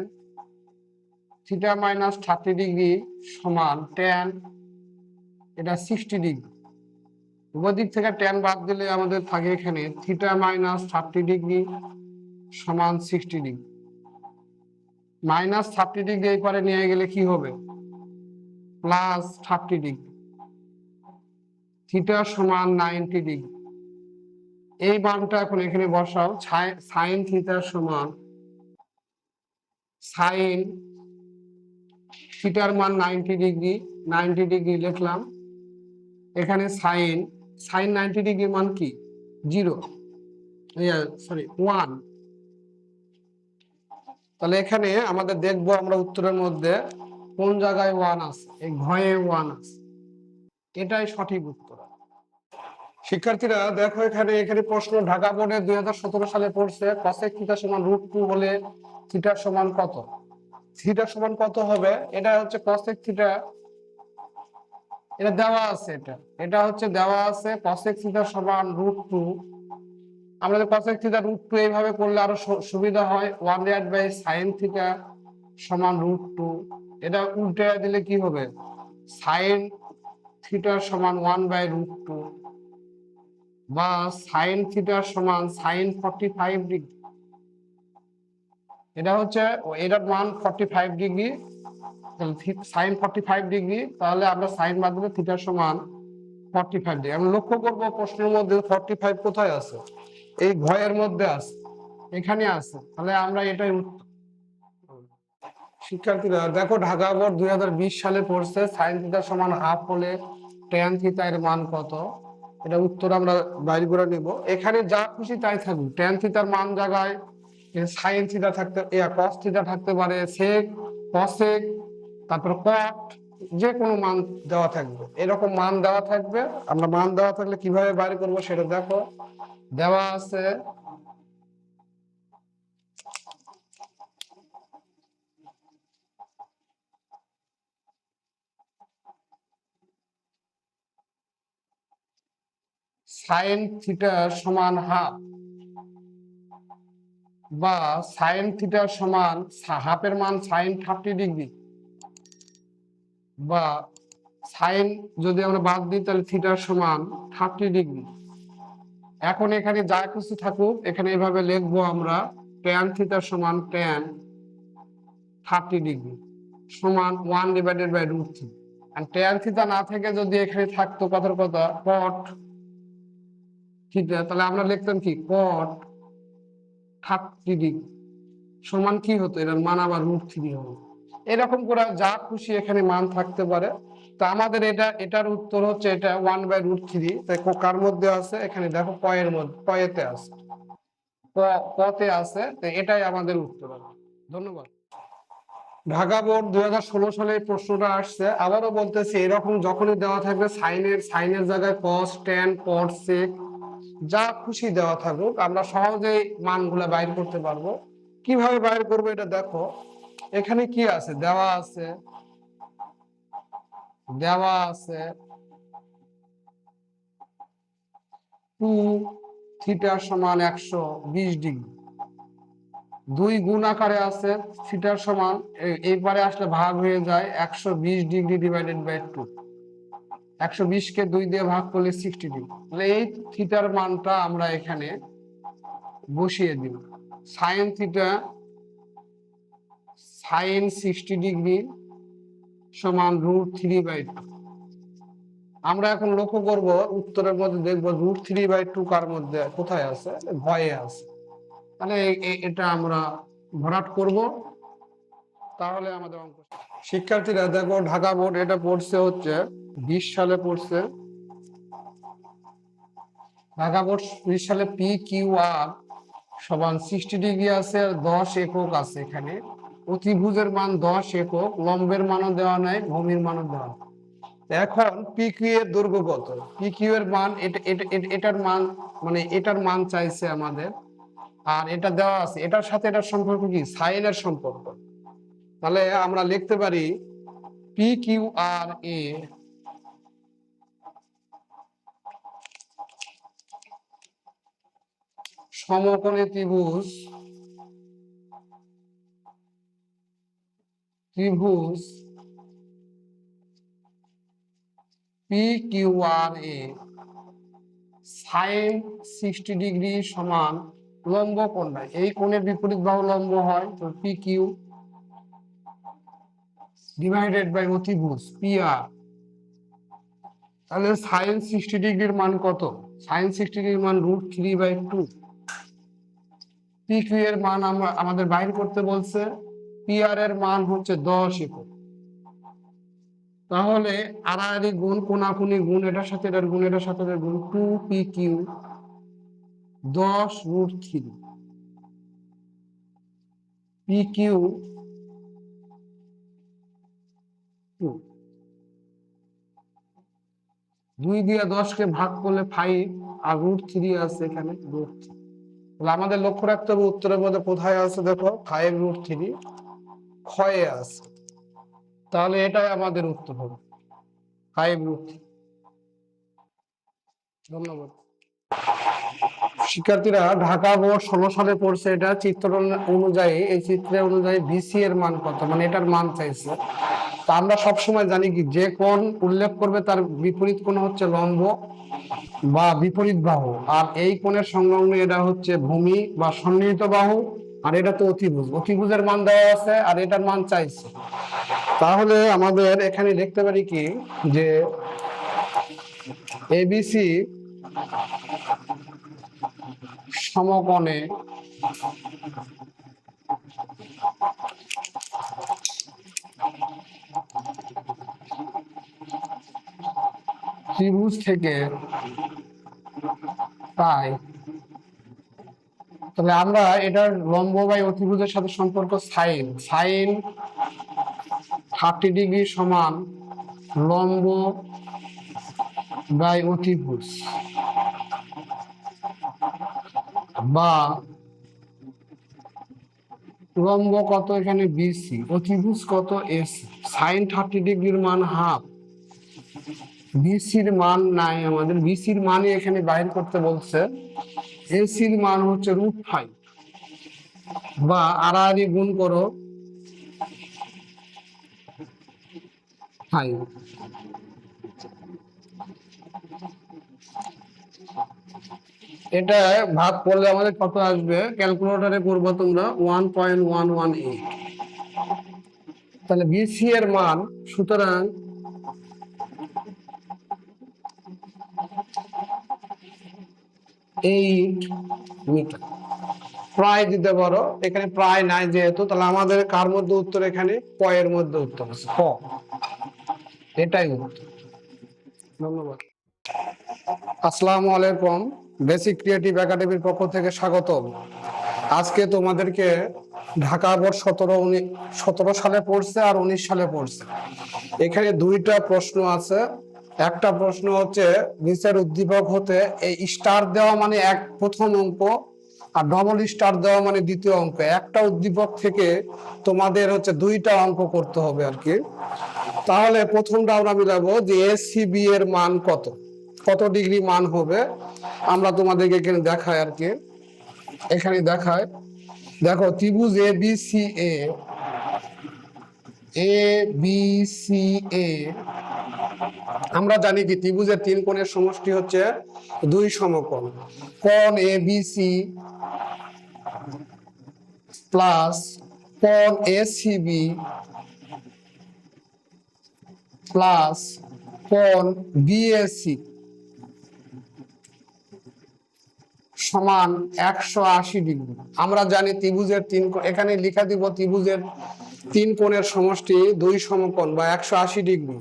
থিটা মাইনাস 30 ডিগ্রি সমান tan এটা 60 ডিগ্রি। উভয় দিক থেকে ট্যান বাদ দিলে আমাদের থাকে এখানে থিটা মাইনাস 30 ডিগ্রি সমান 60 ডিগ্রি। মাইনাস 30 ডিগ্রি এই পারে নিয়ে গেলে কি হবে? Plus 30 degree. থিটা সমান 90 ডিগ্রি। এই মানটা এখন এখানে বসাও। সাইন থিটা সমান সাইন থিটার মান 90 ডিগ্রি, 90 ডিগ্রি লিখলাম। এখানে সাইন 90 ডিগ্রি মান কি? 0, সরি 1। তাহলে এখানে আমাদের দেখবো আমরা উত্তরের মধ্যে কোন জায়গায় 1 আছে। এই ঘয়ে 1 আছে, এটাই সঠিক উত্তর। শিক্ষার্থীরা দেখো এখানে প্রশ্ন ঢাকা বোর্ডে 2017 সালে পড়ছে কসেক থিটা সমান √2 হলে থিটার সমান কত? থিটার সমান কত হবে? এটা হচ্ছে কসেক থিটা, এটা দেওয়া আছে। এটা হচ্ছে দেওয়া আছে কসেক থিটা সমান √2। আমাদের কসেক থিটা √2 এইভাবে করলে আরো সুবিধা হয়। 1/sin থিটা সমান √2। এটা উল্টে দিলে কি হবে? সাইন থিটা সমান 1/√2 বা সাইন থিটা সমান সাইন 45 ডিগ্রি। এটা হচ্ছে এটার মান 45 ডিগ্রি, সাইন 45 ডিগ্রি। তাহলে আমরা সাইন বাদ দিলে থিটার সমান 45 ডিগ্রি। আমরা লক্ষ্য করবো প্রশ্নের মধ্যে 45 কোথায় আছে? এই ঘয়ের মধ্যে আছে, এখানে আছে। তাহলে আমরা এটাই শিক্ষার্থীরা দেখো ঢাকা বোর্ড 2020 সালে পড়ছে সাইন থিটা সমান হাফ হলে ট্যান থিটা এর মান কত? এটা উত্তর আমরা বাইর করে নেব। এখানে যা খুশি তাই থাকুক, ট্যান থিটার মান জায়গায় সাইন থিটা থাকতে, কস থিটা থাকতে পারে, সেক, কসেক, তারপর কট, যে কোনো মান দেওয়া থাকবে। এরকম মান দেওয়া থাকবে। আমরা মান দেওয়া থাকলে কিভাবে বাইর করব সেটা দেখো। দেওয়া আছে সাইন থিটা সমান হাফ বা সাইন থিটা সমান হাফের মান সাইন 30 ডিগ্রি বা সাইন যদি আমরা বাদ দিই তাহলে থিটার সমান 30 ডিগ্রি। এখন এখানে যা কিছু থাকুক এখানে এভাবে লিখবো আমরা ট্যান থিটা সমান ট্যান 30 ডিগ্রি সমান 1/√3। আর ট্যান থিটা না থেকে যদি এখানে থাকতো কথার কথা কট থিটা, তাহলে আমরা লিখতাম কি কট 30 ডিগ্রি সমান কি হতো? এর মান আবার √3 হবে। এরকম করে যা খুশি এখানে মান থাকতে পারে। তা আমাদের এটার উত্তর হচ্ছে এটা 1/√3। তাই কার মধ্যে আছে? এখানে দেখো কয়ের মধ্যে, কয়েতে আছে, কতে আছে। তো এটাই আমাদের উত্তর হবে। ধন্যবাদ। ঢাকা বোর্ড 2016 সালে প্রশ্নটা আসছে। আবারও বলতেছি এরকম যখনই দেওয়া থাকবে সাইনের জায়গায় কস, ট্যান, কট, সেক যা খুশি দেওয়া থাকুক আমরা সহজেই মানগুলা বাইর করতে পারবো। কিভাবে বাইর করবো এটা দেখো। এখানে কি আছে? দেওয়া আছে 2 থিটা সমান 120 ডিগ্রি। 2 গুণ আকারে আছে থিটার সমান, এইবারে আসলে ভাগ হয়ে যায় 120 ডিগ্রি ডিভাইডেড বাই 2। 120 কে 2 দিয়ে ভাগ করলে 60 ডিগ্রি। তাহলে এই থিটার মানটা আমরা এখানে বসিয়ে দিব। সাইন থিটা সাইন 60 ডিগ্রি সমান √3/2। আমরা এখন লক্ষ্য করব উত্তরের মধ্যে দেখবো √3/2 কার মধ্যে, কোথায় আছে? ভয়ে আছে। তাহলে এটা আমরা ভরাট করব, তাহলে আমাদের অঙ্ক। শিক্ষার্থীরা দেখো ঢাকা বোর্ড এটা পড়ছে হচ্ছে 20 সালে পড়ছে। ঢাকা বোর্ড 20 সালে PQR সমান 60 ডিগ্রি আছে আর 10 একক আছে। এখানে অতিভুজের মান 10 একক, লম্বের মানও দেওয়া নাই, ভূমির মানও দেওয়া নাই। এখন পিকিউ এর দৈর্ঘ্য কত? পিকিউ এর মান এটার মান, মানে এটার মান চাইছে আমাদের, আর এটা দেওয়া আছে। এটার সাথে এটার সম্পর্ক কি? সাইনের সম্পর্ক। তাহলে আমরা লিখতে পারি PQR এ সমকোণী ত্রিভুজ PQR এ সাইন 60 ডিগ্রি সমান লম্ব কোণটা, এই কোণের বিপরীত বাহু লম্ব হয়, তো পি কিউ ডিভাইডেড বাই অতিভুজ পি আর। তাহলে সাইন 60 ডিগ্রির মান কত? সাইন 60 ডিগ্রির মান √3/2। পি কিউ এর মান আমাদের বাইর করতে বলছে, পি আর এর মান হচ্ছে 10 একক। তাহলে আড়াআড়ি গুণ কোনাকুনি গুণ, এটার সাথে এটার গুণ, এটার সাথে এটার গুণ, 2 পি কিউ 10√3। পি কিউ 2 দিয়ে 10কে ভাগ করলে 5, আর √3 আছে এখানে √3। তাহলে আমাদের লক্ষ্য রাখতে হবে উত্তরের মধ্যে কোথায় আছে, দেখো 5√3 ক্ষয়ে আছে। তাহলে এটাই আমাদের উত্তর হবে 5√3। ধন্যবাদ। শিক্ষার্থীরা, ঢাকা বোর্ড 16 সালে পড়ছে, এটা চিত্র অনুযায়ী, এই চিত্রে অনুযায়ী ভিসি এর মান কত, মানে এটার মান চাইছে। তা আমরা সবসময় জানি কি, যে কোণ উল্লেখ করবে তার বিপরীত কোণ হচ্ছে লম্ব বা বিপরীত বাহু, আর এই কোণের সংলগ্ন এটা হচ্ছে ভূমি বা সন্নিহিত বাহু, আর এটা তো অতিভুজ। অতিভুজের মান দেওয়া আছে আর এটার মান চাইছে। তাহলে আমাদের এখানে দেখতে পারি কি, যে এবিসি সমকোণে ত্রিভুজ থেকে পাই। তাহলে আমরা এটার লম্ব বাই অতিভুজের সাথে সম্পর্ক সাইন 30 ডিগ্রি সমান লম্ব বাই অতিভুজ, বা লম্ব কত এখানে বিসি, অতিভুজ কত এসি। সাইন 30 ডিগ্রির মান হাফ, বিসির মান নাই, আমাদের বিসির মানই এখানে বাইর করতে বলছে। এসির মান হচ্ছে √5, বা আড়াআড়ি গুণ করো 5। এটা ভাগ করলে আমাদের কত আসবে, ক্যালকুলেটরে করবো তোমরা 1.118। তাহলে বিসি এর মান, সুতরাং 8 মিটার। প্রায় দিতে পারো, এখানে প্রায় নাই যেহেতু, তাহলে আমাদের কার মধ্যে উত্তর, এখানে ক এর মধ্যে উত্তর আছে, ক, এটাই উত্তর। ধন্যবাদ। আসসালামু আলাইকুম, বেসিক ক্রিয়েটিভ একাডেমির পক্ষ থেকে স্বাগতম। আজকে তোমাদেরকে ঢাকা বোর্ড 17 সালে পড়ছে আর 19 সালে পড়ছে। এখানে দুইটা প্রশ্ন আছে। একটা প্রশ্ন হচ্ছে নিচের উদ্দীপক হতে এই স্টার দেওয়া মানে প্রথম অঙ্ক, আর ডবল স্টার দেওয়া মানে দ্বিতীয় অঙ্ক। একটা উদ্দীপক থেকে তোমাদের হচ্ছে দুইটা অঙ্ক করতে হবে আর কি। তাহলে প্রথমটা আমরা মিলাবো যে এসিবি এর মান কত, কত ডিগ্রি মান হবে, আমরা তোমাদেরকে এখানে দেখাই আর কি। এখানে দেখায়, দেখো ত্রিভুজ এ বি সি এ, আমরা জানি কি ত্রিভুজের 3 কোণের সমষ্টি হচ্ছে 2 সমকোণ। কোণ এ বি সি প্লাস কোণ এ সি বি প্লাস কোণ বি এ সি সমান 180 ডিগ্রি। আমরা জানি ত্রিভুজের 3, এখানে লিখা দিব ত্রিভুজের 3 কোণের সমষ্টি 2 সমকোণ বা 180 ডিগ্রি।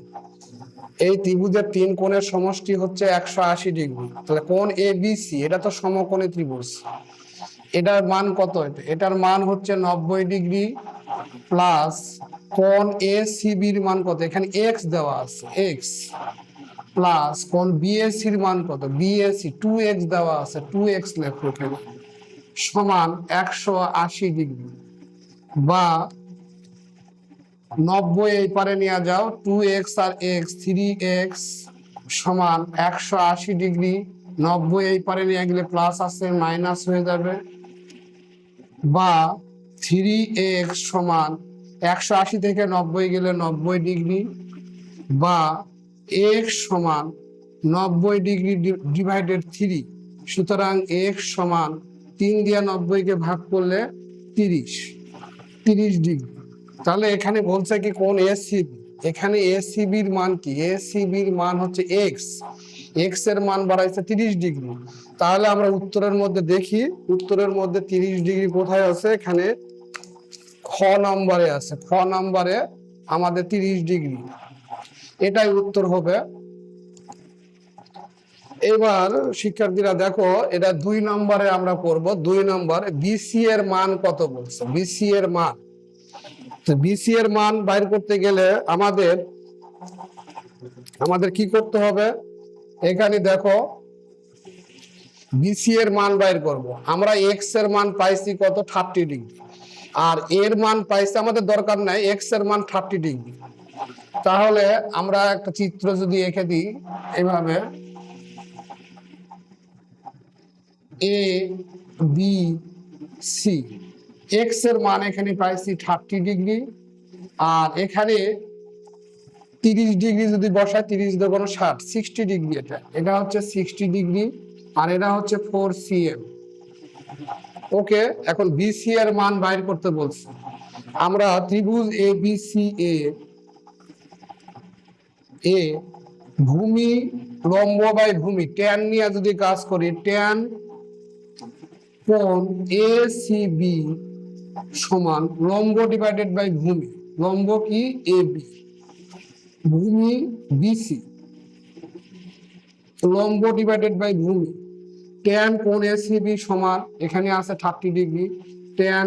এই ত্রিভুজের 3 কোণের সমষ্টি হচ্ছে 180 ডিগ্রি। তাহলে কোণ এ বি সি এটা তো সমকোণী ত্রিভুজ, এটার মান কত, এটার মান হচ্ছে 90 ডিগ্রি, প্লাস কোণ এ সি বির মান কত, এখানে এক্স দেওয়া আছে এক্স, প্লাস কোণ বিএসি এর মান কত, বিএসি 2x দেওয়া আছে 2x লেখো এখানে, সমান 180 ডিগ্রি, বা 90 এই পারে নিয়ে যাও, 2x আর x 3x সমান 180 ডিগ্রি, 90 এই পারে নিয়ে গেলে প্লাস আছে মাইনাস হয়ে যাবে, বা 3x সমান 180 থেকে 90 গেলে 90 ডিগ্রি, বা x সমান 90 ডিগ্রি ডিভাইডেড 3, সুতরাং এক্স সমান 3 দিয়ে 90-কে ভাগ করলে 30 ডিগ্রি। তাহলে এখানে বলছে কি কোন এসিবি, এখানে এসিবির মান কি, এসিবির মান হচ্ছে এক্স, এক্স এর মান বাড়াইছে 30 ডিগ্রি। তাহলে আমরা উত্তরের মধ্যে দেখি, উত্তরের মধ্যে 30 ডিগ্রি কোথায় আছে, এখানে খ নম্বরে আছে, খ নম্বরে আমাদের 30 ডিগ্রি, এটাই উত্তর হবে। এবার শিক্ষার্থীরা দেখো, এটা 2 নম্বরে আমরা করব। 2 নম্বর বিসি এর মান কত বলছে, বিসি এর মান। তো বিসি এর মান বাইর করতে গেলে আমাদের কি করতে হবে, এখানে দেখো বিসি এর মান বাইর করব। আমরা এক্স এর মান পাইছি কত, 30 ডিগ্রি, আর এর মান পাইছি, আমাদের দরকার নাই, এক্স এর মান 30 ডিগ্রি। তাহলে আমরা একটা চিত্র যদি এঁকে দিই এভাবে, এ বি সি, এক্স এর মান এখানে পাইছি 30 ডিগ্রি, আর এখানে 30 ডিগ্রি যদি বসায়, 30 দুগুণ 60, 60 ডিগ্রি, এটা হচ্ছে 60 ডিগ্রি, আর এটা হচ্ছে 4 cm। ওকে, এখন বিসি এর মান বাইর করতে বলছে। আমরা ত্রিভুজ এ বি সি এ ভূমি লম্ব বাই ভূমি ট্যান নিয়ে যদি কাজ করি, ট্যান কোণ এ সি বি সমান লম্ব ডিভাইডেড বাই ভূমি, লম্ব কি এ বি, ভূমি বিসি, লম্ব ডিভাইডেড বাই ভূমি, ট্যান কোণ এ সি বি সমান, এখানে আছে 30 ডিগ্রি, ট্যান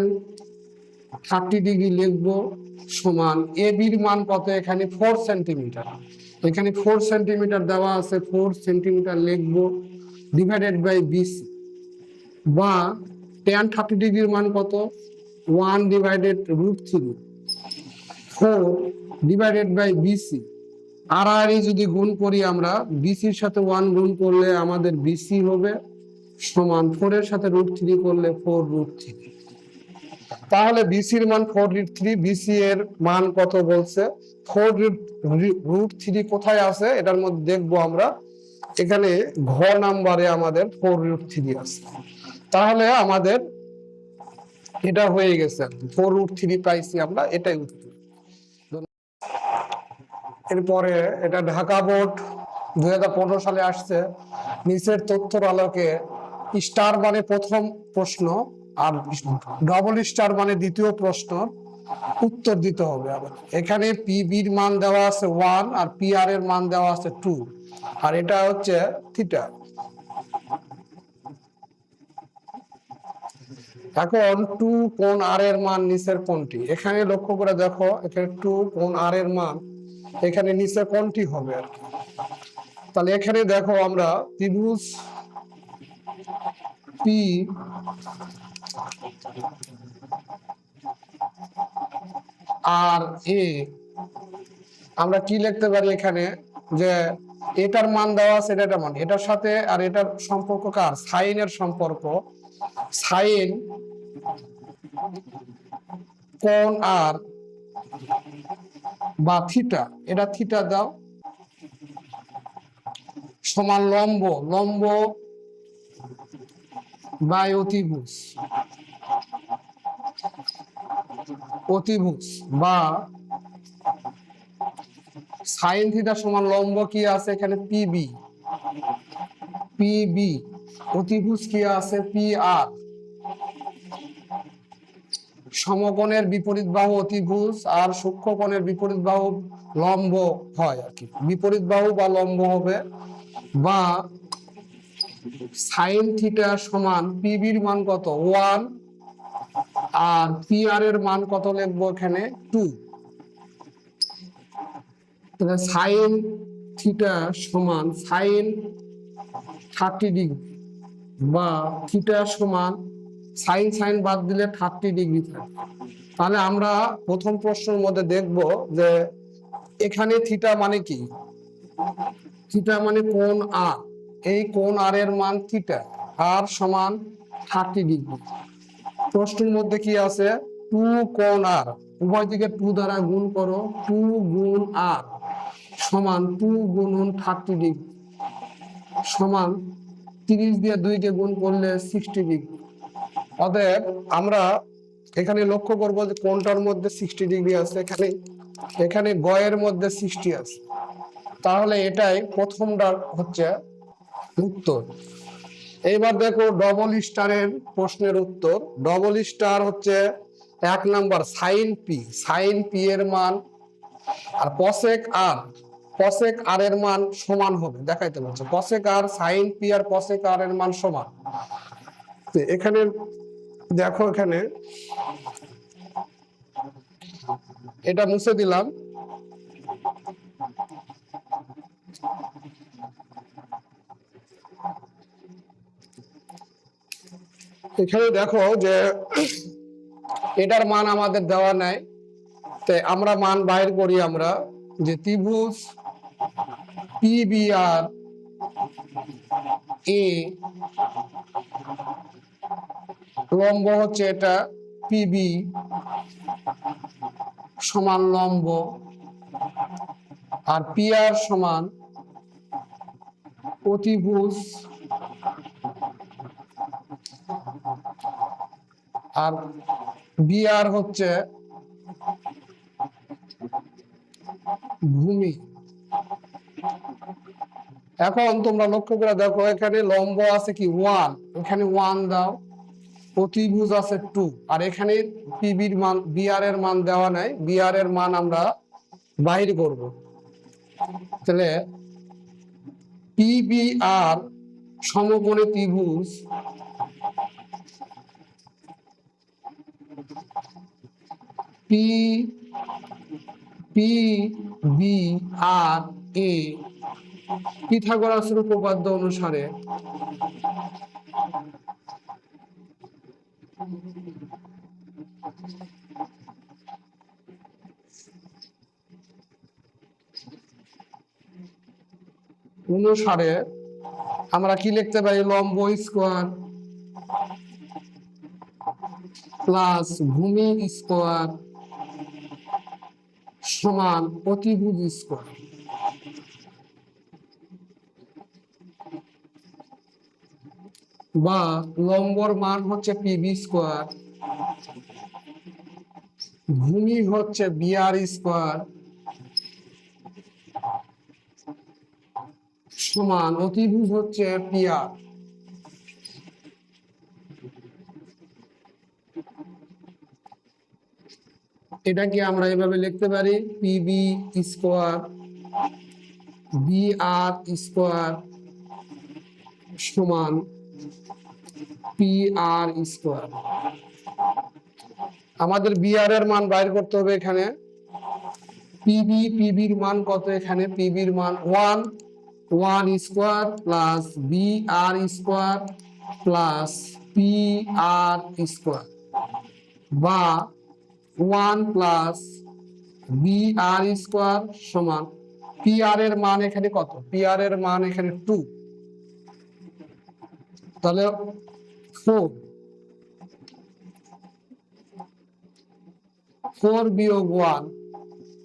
30 ডিগ্রি লিখবো, সমান এ বির মান কত, এখানে 4 সেন্টিমিটার, এখানে 4 সেন্টিমিটার দেওয়া আছে, 4 সেন্টিমিটার লিখবো, ডিভাইডেড বাই বিসি, বা ট্যান 30 ডিগ্রির মান কত, 1 ডিভাইডেড √3, 4 ডিভাইডেড বাই বিসি, আর যদি গুণ করি আমরা, বিসির সাথে 1 গুণ করলে আমাদের বিসি হবে সমান 4 এর সাথে √3 করলে 4√3। তাহলে বিসির মান 4√3, বিসি এর মান কত বলছে 4√3, কোথায় আছে এটার মধ্যে দেখবো আমরা, এখানে ঘ নাম্বারে আমাদের 4√3 আছে। তাহলে আমাদের এটা হয়ে গেছে, 4√3 পাইছি আমরা, এটাই উত্তর। এরপরে এটা ঢাকা বোর্ড 2015 সালে আসছে। নিচের তথ্যের আলোকে স্টার মানে প্রথম প্রশ্ন আর ডবল স্টার মানে দ্বিতীয় প্রশ্ন উত্তর দিতে হবে। এখানে পিবির মান দেওয়া আছে 1 আর পিআর এর মান দেওয়া আছে 2, আর এটা হচ্ছে থিটা। এখন 2 কোণ আর এর মান নিচের কোণটি, এখানে লক্ষ্য করে দেখো, এখানে 2 কোণ আর এর মান এখানে নিচে কোণটি হবে আর কি। তাহলে এখানে দেখো আমরা ত্রিভুজ পি আর এ আমরা কি লিখতে পারি, এখানে যে এটার মান দেওয়া আছে, এটার মান, এটার সাথে আর এটার সম্পর্ক কার, সাইনের সম্পর্ক, সাইন কোণ আর বা থিটা, এটা থিটা দাও, সমান লম্ব, লম্ব বাই অতিভুজ, অতিভুজ বা সাইন থিটা সমান লম্ব কি আছে এখানে পিবি, পিবি, অতিভুজ কি আছে পি আর, সমকোণের বিপরীত বাহু অতিভুজ আর সূক্ষ্মকোণের বিপরীত বাহু লম্ব হয় আর কি, বিপরীত বাহু বা লম্ব হবে, বা সাইন থিটা সমান পিবির মান কত 1 আর পি আর এর মান কত লিখবো এখানে 2। তাহলে সাইন থিটা সমান সাইন 30 ডিগ্রি বা থিটা সমান সাইন সাইন বাদ দিলে 30 ডিগ্রি থাকে। তাহলে আমরা প্রথম প্রশ্নের মধ্যে দেখব যে এখানে থিটা মানে কি, থিটা মানে কোণ আর, এই কোণ আর এর মান থিটা, আর সমান 30 ডিগ্রি। প্রশ্নের মধ্যে কি আছে 2 কোণ আর, উভয় দিকে 2 দ্বারা গুণ করো, 2 গুণ আর সমান 2 গুণন 30 ডিগ্রি। সমান 30 দিয়ে 2 কে গুণ করলে 60 ডিগ্রি। অতএব আমরা এখানে লক্ষ্য করব যে কোনটার মধ্যে 60 ডিগ্রি আছে, এখানে গয়ের মধ্যে 60 আছে, তাহলে এটাই প্রথমটা হচ্ছে উত্তর। এইবার দেখো ডবল স্টারের প্রশ্নের উত্তর। ডবল স্টার হচ্ছে 1 নাম্বার সাইন পি এর মান আর কসেক আর এর মান সমান হবে, দেখাইতে বলছে কসেক আর সাইন পি আর কসেক আর এর মান সমান। এখানে দেখো, এখানে এটা মুছে দিলাম। এখানে দেখো যে এটার মান আমাদের দেওয়া নাই, তাই আমরা মান বাইর করি। আমরা যে ত্রিভুজ পিবিআর এ লম্ব হচ্ছে এটা পিবি সমান লম্ব, আর পিআর সমান অতিভুজ, আর বিআর হচ্ছে ভূমি। এখন তোমরা লক্ষ্য করে দেখো, এখানে লম্ব আছে কি 1, এখানে 1 দাও, অতিভুজ আছে 2, আর এখানে পিবির মান বিআর এর মান দেওয়া নাই, বিআর এর মান আমরা বাইর করব। তাহলে পিবিআর সমকোণী ত্রিভুজ পিবিআর এ পিথাগোরাসের উপপাদ্য অনুসারে আমরা কি লিখতে পারি? লম্ব স্কোয়ার প্লাস ভূমি স্কোয়ার সমান অতিভুজ স্কোয়ার। বা লম্বর মান হচ্ছে পিবি স্কোয়ার, ভূমি হচ্ছে বিআর স্কোয়ার সমান অতিভুজ হচ্ছে পিআর। এটাকে আমরা এভাবে লিখতে পারি পিবি স্কোয়ার বিআর স্কোয়ার সমান পিআর স্কোয়ার। আমাদের বিআর এর মান বাইর করতে হবে। এখানে পিবির মান কত? এখানে পিবির মান 1 square plus BR square plus PR square, বা 1 প্লাস বিআর স্কোয়ার সমান পিআর এর মান এখানে কত? পিআর এর মান এখানে 2, তাহলে 4 বিয়োগ 1।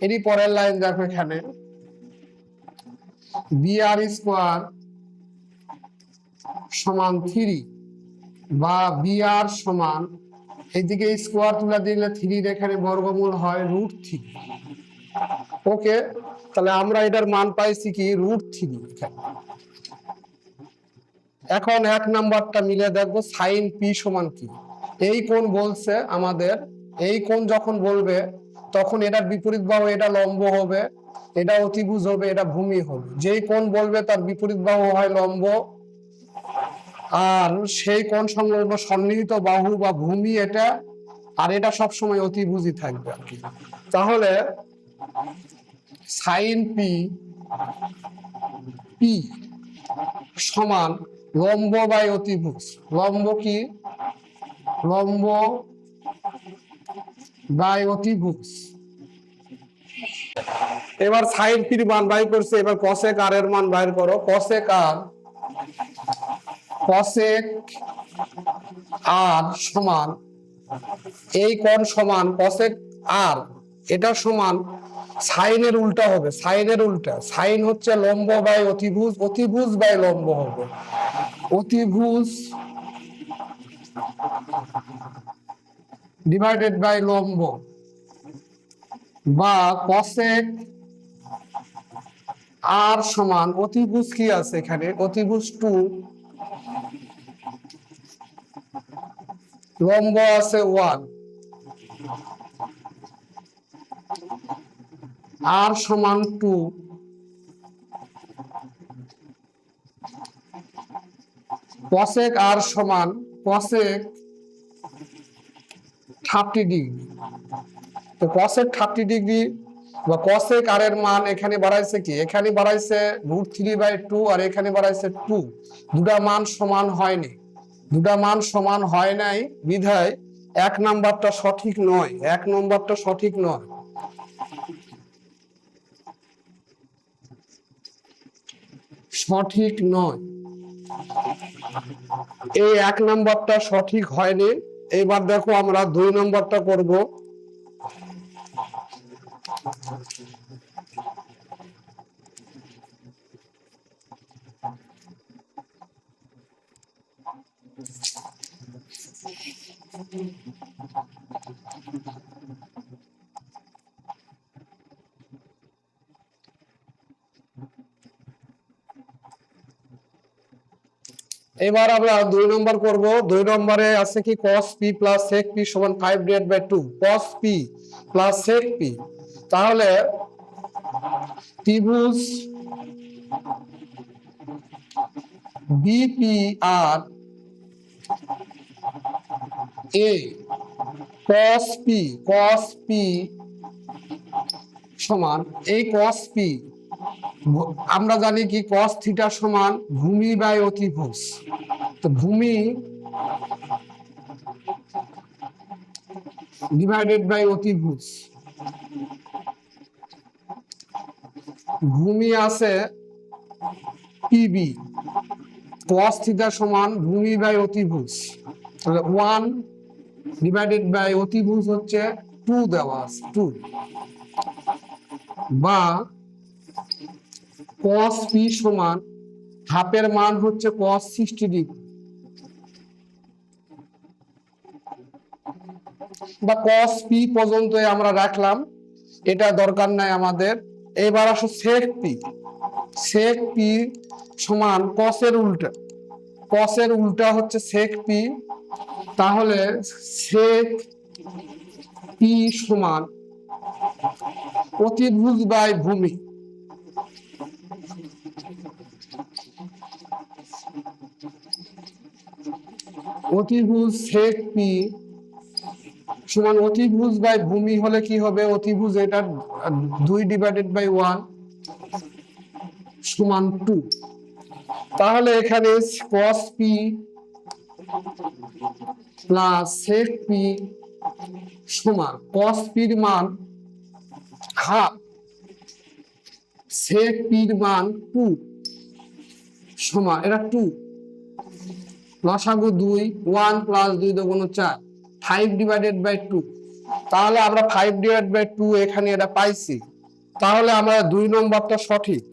এরই পরের লাইন দেখো, এখানে বিআর স্কোয়ার সমান 3, বা বিআর সমান এইদিকে স্কোয়ার তুলে দিলে 3 এখানে বর্গমূল হয় √3। ওকে, তাহলে আমরা এটার মান পাইছি কি √3। এখন 1 নাম্বারটা মিলে দেখবো সাইন পি সমান কি। এই কোণ বলছে আমাদের, এই কোণ যখন বলবে তখন এটার বিপরীত বাহু এটা লম্ব হবে, এটা অতিভুজ হবে, এটা ভূমি হবে। যেই কোণ বলবে তার বিপরীত বাহু হয় লম্ব, আর সেই কোণ সংলগ্ন সন্নিহিত বাহু বা ভূমি এটা, আর এটা সবসময় অতিভুজই থাকবে আর কি। তাহলে সাইন পি সমান লম্ব বাই অতিভুজ। লম্ব কি? লম্ব বাই অতিভুজ। এবার সাইন পির মান বাইর করছে, এবার কসেক আর এর মান বাইর করো। কসেক আর সমান এই কোণ সমান কসেক আর, এটা সমান সাইনের উল্টা হবে, সাইনের উল্টা। সাইন হচ্ছে লম্ব বাই অতিভুজ, অতিভুজ বাই লম্ব হবে। অতিভুজ ডিভাইডেড বাই লম্ব, বা কসেক আর সমান অতিভুজ কি আছে এখানে, অতিভুজ 2, লম্ব আছে 1, আর সমান 2, কসেক আর সমান কসেক 30 ডিগ্রি। তো কসেক 30 ডিগ্রি বা কসেক আর এর মান এখানে বাড়াইছে কি, এখানে বাড়াইছে √3/2 আর এখানে বাড়াইছে 2। দুটা মান সমান হয়নি, দুটা মান সমান হয় নাই বিধায় 1 নাম্বারটা সঠিক নয়, 1 নাম্বারটা সঠিক নয়। সঠিক নয়, এই 1 নাম্বারটা সঠিক হয়নি। এবার দেখো আমরা 2 নাম্বারটা করব। এবার আমরা 2 নম্বর করব। 2 নম্বরে আছে কি cos p plus sec p সমান 5/2, cos p plus sec p। তাহলে ত্রিভুজ BPR A cos p সমান এই cos p, আমরা জানি কি cos থিটা সমান ভূমি বাই অতিভুজ। তো ভূমি ডিভাইডেড বাই অতিভুজ, ভূমি আছে PB, cos থিটা সমান ভূমি বাই অতিভুজ। তাহলে 1 ডিভাইডেড বাই অতিভুজ হচ্ছে 2 দেওয়া আছে, 2, বা cos p সমান হাফের মান হচ্ছে cos 60 ডিগ্রি, বা cos p পর্যন্ত আমরা রাখলাম, এটা দরকার নাই আমাদের। এবার আসো sec p, sec p সমান cos এর উল্টা, cos এর উল্টা হচ্ছে sec p। তাহলে sec p সমান অতিভুজ বাই ভূমি, অতিভুজ sec p সমান অতিভুজ বাই ভূমি হলে কি হবে, অতিভুজ এটা 2/1 সমান 2। তাহলে এখানে cos p plus sec p সমান cos p এর মান হাফ, sec p এর মান 2 সমান, এটা 2, লসাগু 2, 1 প্লাস 2 × 4, 5/2। তাহলে আমরা 5/2 এখানে এটা পাইছি। তাহলে আমরা 2 নম্বরটা সঠিক,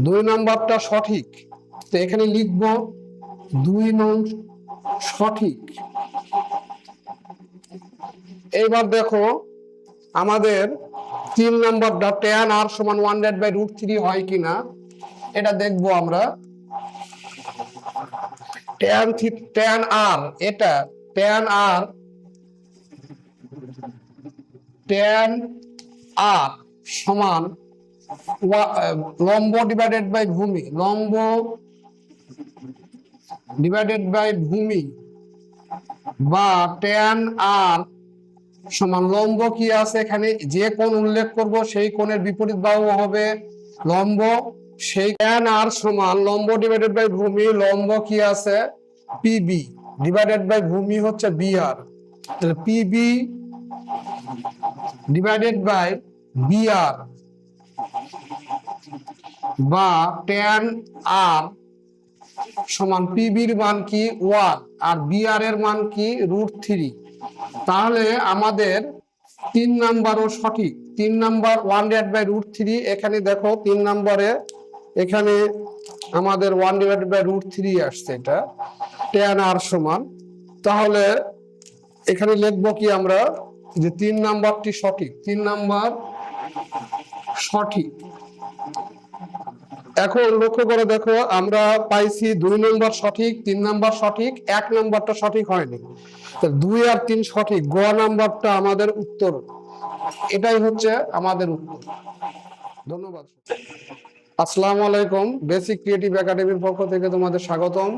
2 নম্বরটা সঠিক। তো এখানে লিখব 2 নং সঠিক। এবার দেখো আমাদের 3 নম্বরটা tan r সমান 1/√3 হয় কিনা এটা দেখবো আমরা। tan r, এটা tan r সমান লম্ব ডিভাইডেড বাই ভূমি, লম্ব ডিভাইডেড বাই ভূমি, বা tan r সমান লম্ব কি আছে এখানে, যে কোণ উল্লেখ করব সেই কোণের বিপরীত বাহু হবে লম্ব। সেই tan r সমান লম্ব ডিভাইডেড বাই ভূমি, লম্ব কি আছে PB ডিভাইডেড বাই ভূমি হচ্ছে BR। তাহলে PB ডিভাইডেড বাই BR, বা tan r সমান PB এর মান কি 1 আর BR এর মান কি √3। তাহলে আমাদের 3 নাম্বারও সঠিক। 3 নাম্বার 1/√3, এখানে দেখো 3 নম্বরে এখানে আমাদের 1/√3 আসছে, এটা tan r সমান। তাহলে এখানে লিখবো কি আমরা যে 3 নাম্বারটি সঠিক, 3 নাম্বার সঠিক। এখন লক্ষ্য করে দেখো আমরা পাইছি 2 নম্বর সঠিক, 3 নাম্বার সঠিক, 1 নাম্বারটা সঠিক হয়নি। 2 আর 3 সঠিক, গ নাম্বারটা আমাদের উত্তর। এটাই হচ্ছে আমাদের উত্তর। ধন্যবাদ। আসসালামু আলাইকুম, বেসিক ক্রিয়েটিভ একাডেমির পক্ষ থেকে তোমাদের স্বাগতম।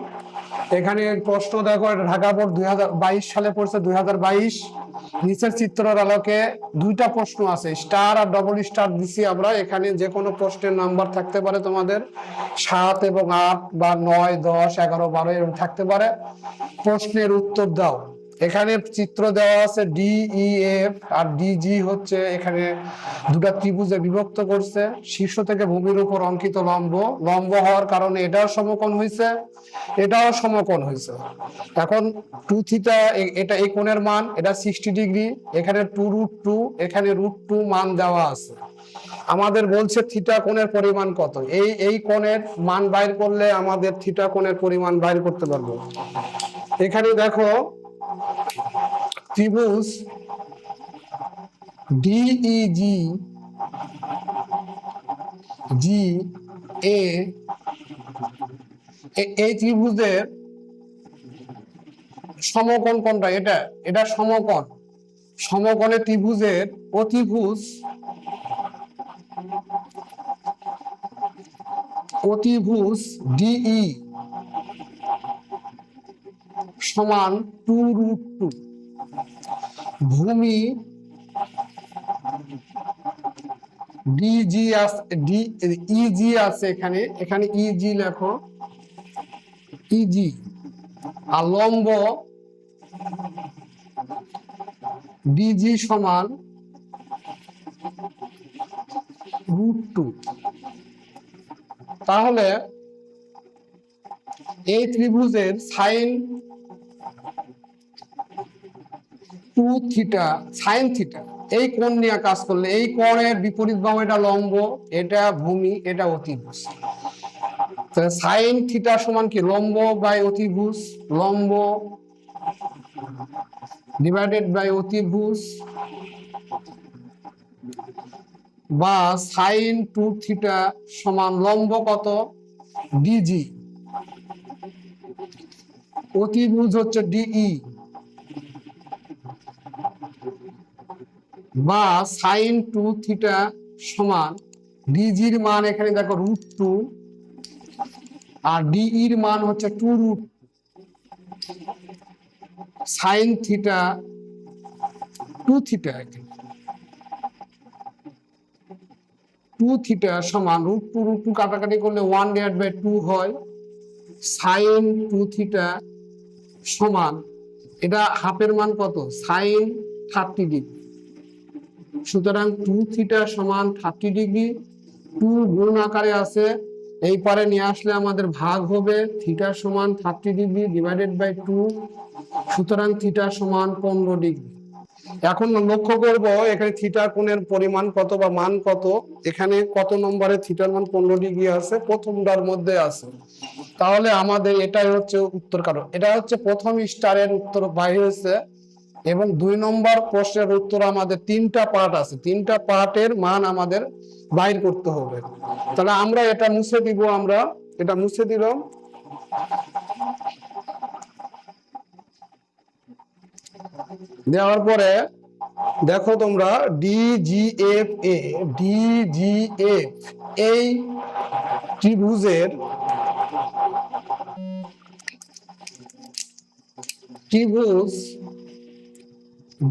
এখানে প্রশ্ন দেখো, ঢাকা বোর্ড 2022 সালে পড়ছে, 2022। নিচের চিত্রের আলোকে 2টা প্রশ্ন আছে, স্টার আর ডবল স্টার দিছি আমরা। এখানে যে কোনো প্রশ্নের নাম্বার থাকতে পারে তোমাদের 7 এবং 8 বা 9, 10, 11, 12 এরকম থাকতে পারে। প্রশ্নের উত্তর দাও। এখানে চিত্র দেওয়া আছে DEF আর DG হচ্ছে এখানে দুটা ত্রিভুজে বিভক্ত করছে। শীর্ষ থেকে ভূমির উপর অঙ্কিত লম্ব, লম্ব হওয়ার কারণে এটাও সমকোণ হয়েছে, এটাও সমকোণ হয়েছে। এখন 2 থিটা, এটা এই কোণের মান, এটা 60 ডিগ্রি, এখানে 2√2, এখানে √2 মান দেওয়া আছে। আমাদের বলছে থিটা কোণের পরিমাণ কত। এই কোণের মান বাইর করলে আমাদের থিটা কোণের পরিমাণ বাইর করতে পারবো। এখানে দেখো ত্রিভুজ DEG এই ত্রিভুজের সমকোণ কোনটা? এটা সমকোণ। সমকোণে ত্রিভুজের অতিভুজ DE সমান 2√2। ভূমি DG আছে, EG আছে, এখানে EG লেখো, EG। আর লম্ব DG সমান √2। তাহলে এই ত্রিভুজের সাইন 2 থিটা, সাইন থিটা, এই কোণ নিয়ে কাজ করলে, এই কোণের বিপরীত বাহু এটা লম্ব, এটা ভূমি, এটা অতিভুজ। তাহলে সাইন থিটা সমান কি? লম্ব বাই অতিভুজ, লম্ব ডিভাইডেড বাই অতিভুজ, বা সাইন 2 থিটা সমান লম্ব কত? DG, অতিভুজ হচ্ছে DE, বা সাইন 2 থিটা সমান DGর মান এখানে দেখো √2 আর DEর মান হচ্ছে 2√, সাইন থিটা 2 থিটা, 2 থিটা সমান √2 কাটাকাটি করলে 1/2 হয়। সাইন 2 থিটা সমান, এটা হাফের মান কত? Sine 30 degree. সুতরাং 2 থিটা সমান 30 ডিগ্রি। 2 গুণ আকারে আছে, এই পারে নিয়ে আসলে আমাদের ভাগ হবে। থিটা সমান 30 ডিগ্রি ডিভাইডেড বাই 2, সুতরাং থিটা সমান 15 ডিগ্রি। এখন লক্ষ্য করব এখানে থিটা কোণের পরিমাণ কত বা মান কত। এখানে কত নম্বরে থিটার মান 15 ডিগ্রি আছে? প্রথমটার মধ্যে আছে। তাহলে আমাদের এটাই হচ্ছে উত্তর। কারণ এটা হচ্ছে প্রথম স্টারের উত্তর বাইরে হয়েছে, এবং 2 নম্বর প্রশ্নের উত্তর আমাদের 3টা পার্ট আছে, 3টা পার্টের মান আমাদের বাইর করতে হবে। তাহলে আমরা এটা মুছে দিব, আমরা এটা মুছে দিলাম। দেওয়ার পরে দেখো তোমরা DGF এই ত্রিভুজ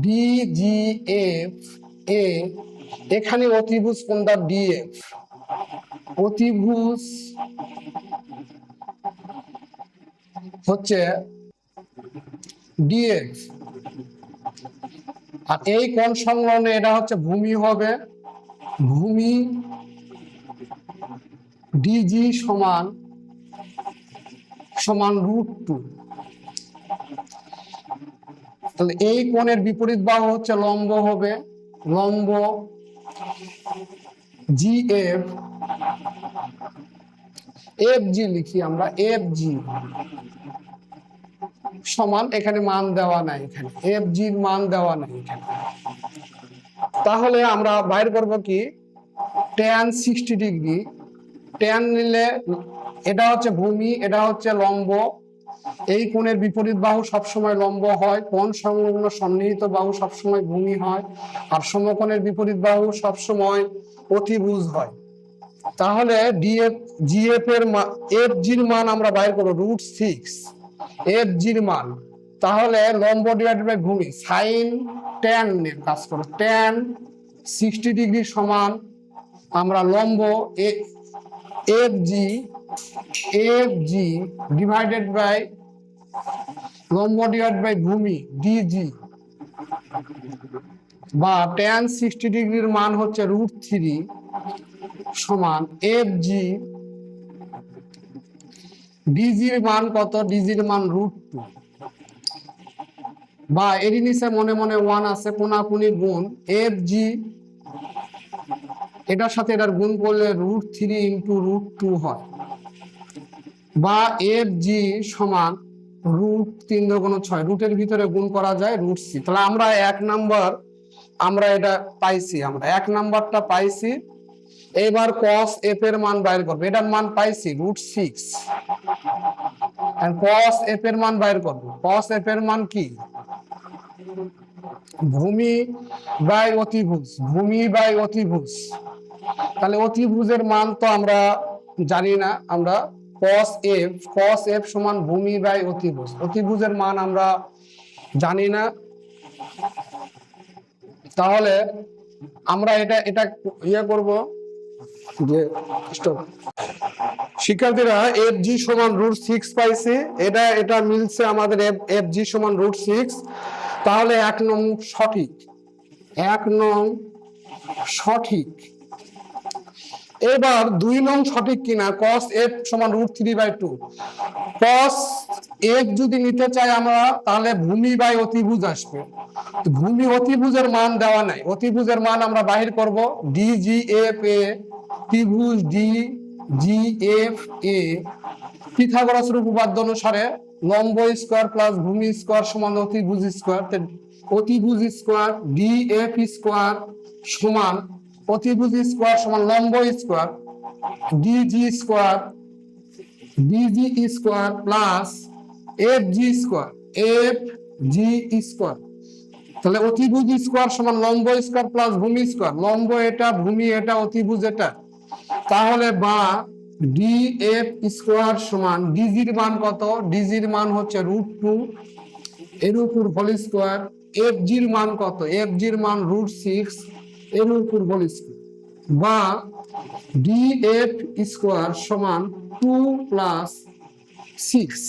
DGF এখানে অতিভুজ কোনটা? DF। অতিভুজ হচ্ছে DF, আর এই কোণ সংলগ্নে এটা হচ্ছে ভূমি হবে। ভূমি DG সমান √2। তাহলে এই কোণের বিপরীত বাহু হচ্ছে লম্ব হবে, লম্ব জি এফ এফ জি লিখি আমরা, এফ জি সমান, এখানে মান দেওয়া নাই, এখানে এফ জির মান দেওয়া নাই এখানে। তাহলে আমরা বাইর করব কি tan 60 ডিগ্রি। tan নিলে এটা হচ্ছে ভূমি, এটা হচ্ছে লম্ব, এই কোণের বিপরীত বাহু সবসময় লম্ব হয়, কোণ সংলগ্ন সন্নিহিত বাহু সবসময় ভূমি হয়, আর সমকোণের বিপরীত বাহু সবসময় অতিভুজ হয়। তাহলে ডিএফ জিএফ এর এফ জির মান আমরা বাইর করব √6 এফ জির মান। তাহলে লম্ব ডিভাইডেড বাই ভূমি, সাইন tan এর কাজ করো, tan 60 ডিগ্রি সমান আমরা লম্ব এফ জি ডিভাইডেড বাই লম্ব ডিভাইড বাই ভূমি ডিজি, বা tan 60 ডিগ্রির মান হচ্ছে √3 সমান এফ জি, ডিজির মান কত, ডিজির মান √2, বা এর নিচে মনে মনে 1 আছে, কোনাকুনি গুণ এফ জি, এটার সাথে এটার গুণ করলে √3 ইন্টু √2 হয়, বা এফ জি সমান √3 × 6, রুটের ভিতরে গুণ করা যায় √c। তাহলে আমরা 1 নাম্বার আমরা এটা পাইছি, আমরা 1 নাম্বারটা পাইছি। এবার cos f এর মান বাইর করব, এটার মান পাইছি √6, and cos f এর মান বাইর করব। cos f এর মান কি, ভূমি বাই অতিভুজ, ভূমি বাই অতিভুজ। তাহলে অতিভুজের মান তো আমরা জানি না, আমরা cos f সমান ভূমি বাই অতিভুজ, অতিভুজের মান আমরা জানি না। তাহলে আমরা এটা ইয়ে করব যে শিক্ষার্থীরা এফ জি সমান √6 পাইছি, এটা মিলছে আমাদের এফ জি সমান √6। তাহলে 1 নং সঠিক, 1 নং সঠিক। এবার 2 নং সঠিক কিনা, cos f সমান √3/2। cos f যদি নিতে চাই আমরা, তাহলে ভূমি বাই অতিভুজ আসবে, ভূমি অতিভুজের মান দেওয়া নাই, অতিভুজের মান আমরা বাহির করব ডিজিএফ এ, ত্রিভুজ ডিজিএফ এ পিথাগোরাসের উপপাদ্য অনুসারে লম্ব স্কয়ার প্লাস ভূমি স্কয়ার সমান অতিভুজ স্কয়ার, অতিভুজ স্কয়ার ডিএফ স্কয়ার সমান অতিভুজ স্কয়ার সমান লম্ব square DG square, DG square plus F G square, F G square. তাহলে অতিভুজ স্কয়ার সমান লম্ব স্কয়ার প্লাস ভূমি স্কয়ার, লম্ব এটা, ভূমি এটা, অতিভুজ এটা। তাহলে বা ডিএফ স্কয়ার সমান ডিজির মান কত, ডিজির মান হচ্ছে √2 এর উপর হোল স্কয়ার, এফ জির মান কত, এফ জির মান √6 এর উপর হোল স্কয়ার, বা ডিএফ স্কয়ার সমান 2 + 6।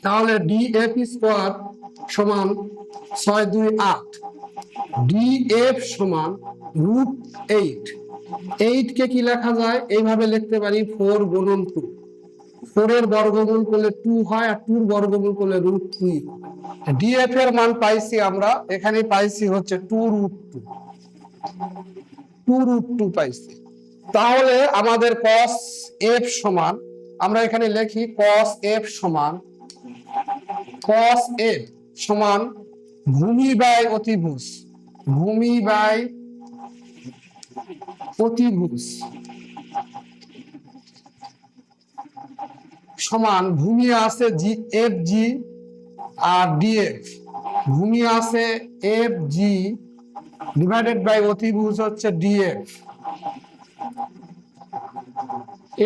তাহলে ডিএফ স্কয়ার সমান 6 × 2 = 8, ডিএফ সমান √8। 8 কে কি লেখা যায়, এইভাবে লিখতে পারি 4 × 2, 4 এর বর্গমূল করলে 2 হয়, আর 2 এর বর্গমূল করলে √3। ডিএফ এর মান পাইছি আমরা, এখানে পাইছি হচ্ছে 2√2 পাইছি। তাহলে আমাদের cos f সমান, আমরা এখানে লিখি cos f সমান ভূমি বাই অতিভুজ, ভূমি বাই অতিভুজ সমান ভূমি আছে জি এফ জি আর ডিএফ, ভূমি আছে এফ জি ডিভাইডেড বাই অতিভুজ হচ্ছে ডিএফ।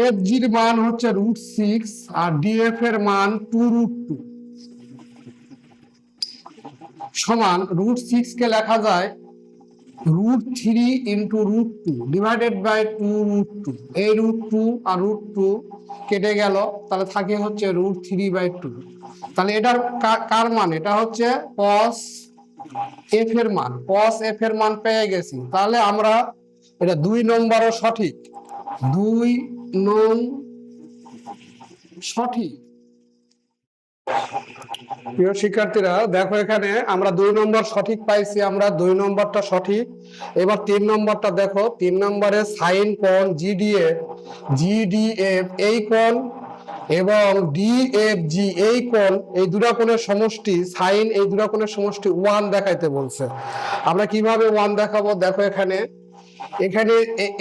এফ জির মান হচ্ছে √6 আর ডিএফ এর মান 2√2 সমান √6 কে লেখা যায় √3 × √2 ডিভাইডেড বাই 2√2। এই √2 আর √2 কেটে গেল, তাহলে থাকে হচ্ছে √3/2। তাহলে এটার কার মান, এটা হচ্ছে cos f এর মান, cos f এর মান পেয়ে গেছি। তাহলে আমরা এটা 2 নম্বরও সঠিক, 2 নং সঠিক। প্রিয় শিক্ষার্থীরা দেখো, এখানে আমরা 2 নম্বর সঠিক পাইছি, আমরা 2 নম্বরটা সঠিক। এবার 3 নম্বরটা দেখো, 3 নম্বরে সাইন কোণ জিডিএফ এই কোণ এবং ডিএফজি এই কোণ, এই দুটো কোণের সমষ্টি সাইন, এই দুটো কোণের সমষ্টি 1 দেখাইতে বলছে। আমরা কিভাবে 1 দেখাবো? দেখো এখানে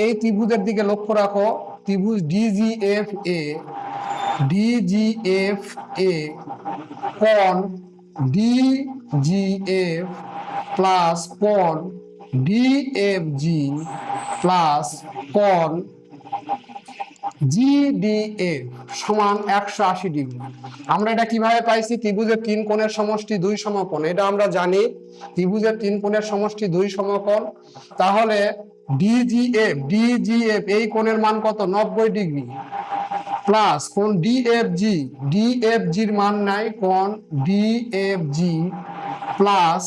এই ত্রিভুজের দিকে লক্ষ্য রাখো, ত্রিভুজ ডিজিএফ এ কোণ ডিজিএফ প্লাস কোণ ডিএফজি প্লাস কোণ জিডিএফ সমান 180 ডিগ্রি। আমরা এটা কিভাবে পাইছি? ত্রিভুজের 3 কোণের সমষ্টি 2 সমকোণ, এটা আমরা জানি। ত্রিভুজের 3 কোণের সমষ্টি 2 সমকোণ। তাহলে ডিজিএফ এই কোণের মান কত? 90 ডিগ্রি প্লাস কোণ ডিএফজির মান নাই, কোণ ডিএফজি প্লাস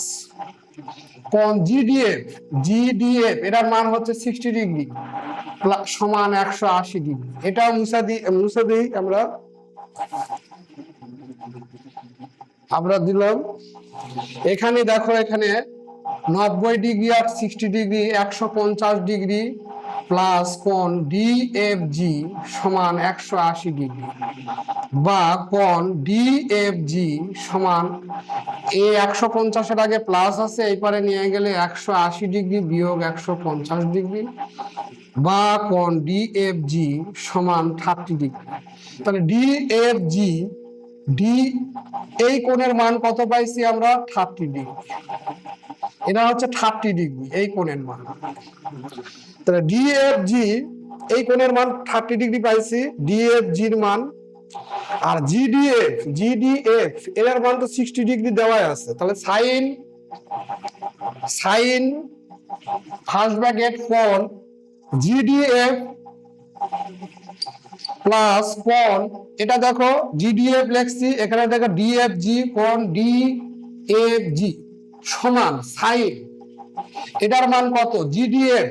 কোণ জিডিএফ এটার মান হচ্ছে 60 ডিগ্রি সমান 180 ডিগ্রি। এটাও মুছে দিই আমরা দিলাম। এখানে দেখো, এখানে 90 ডিগ্রি আর 60 ডিগ্রি 150 ডিগ্রি প্লাস কোণ ডিএফজি সমান 180 ডিগ্রি, বা কোণ ডিএফজি সমান এই 150-এর আগে প্লাস আছে, এই পারে নিয়ে গেলে 180 ডিগ্রি বিয়োগ 150 ডিগ্রি, বা কোণ ডিএফজি সমান 30 ডিগ্রি। তাহলে ডিএফজি এই কোণের মান কত পাইছি আমরা? 30 ডিগ্রি। এটা হচ্ছে 30 ডিগ্রি এই কোণের মান। তাহলে ডিএফজি এই কোণের মান 30 ডিগ্রি পাইছি, ডিএফজির মান। আর জিডিএফ এর মান তো 60 ডিগ্রি দেওয়া আছে। তাহলে সাইন ফার্স্ট ব্র্যাকেট কোণ জিডিএফ প্লাস কোণ, এটা দেখো জিডিএফ লিখছি, এখানে দেখো ডিএফজি, কোণ ডিএফজি সমান সাইন, এটার মান কত? জিডিএফ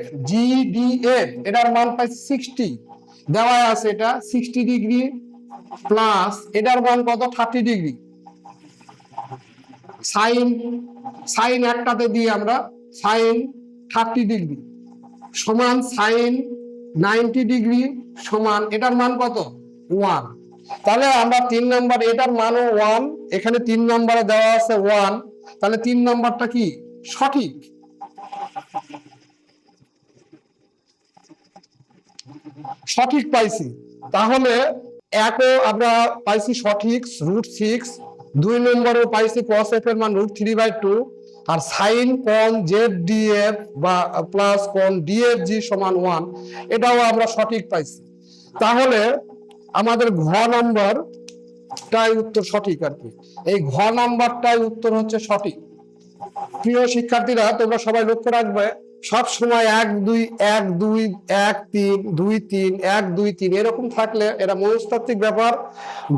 এটার মান পাইছি 60 দেওয়া আছে, এটা 60 ডিগ্রি প্লাস এটার মান কত? 30 ডিগ্রি। সাইন একটাতে দিয়ে আমরা সাইন 30 ডিগ্রি সমান সাইন 90 ডিগ্রি সমান এটার মান কত? 1। তাহলে আমরা 3 নম্বর, এটার মানও 1, এখানে 3 নম্বরে দেওয়া আছে 1, তাহলে 3 নম্বরটা কি সঠিক পাইছি। তাহলে একও আমরা পাইছি সঠিক √6, 2 নম্বরেও পাইছি cos f এর মান √3/2, আর সাইন কোণ ZDF বা প্লাস কোণ DFG সমান 1, এটাও আমরা সঠিক পাইছি। তাহলে আমাদের ঘ নাম্বারটাই উত্তর সঠিক আর কি, এই ঘ নাম্বারটাই উত্তর হচ্ছে সঠিক। প্রিয় শিক্ষার্থীরা, তোমরা সবাই লক্ষ্য রাখবে, সব সময় 1 2 1 2 1 3 2 3 1 2 3 এরকম থাকলে এটা মনস্তাত্ত্বিক ব্যাপার,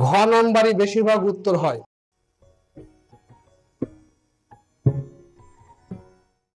ঘ নাম্বারই বেশিরভাগ উত্তর হয়।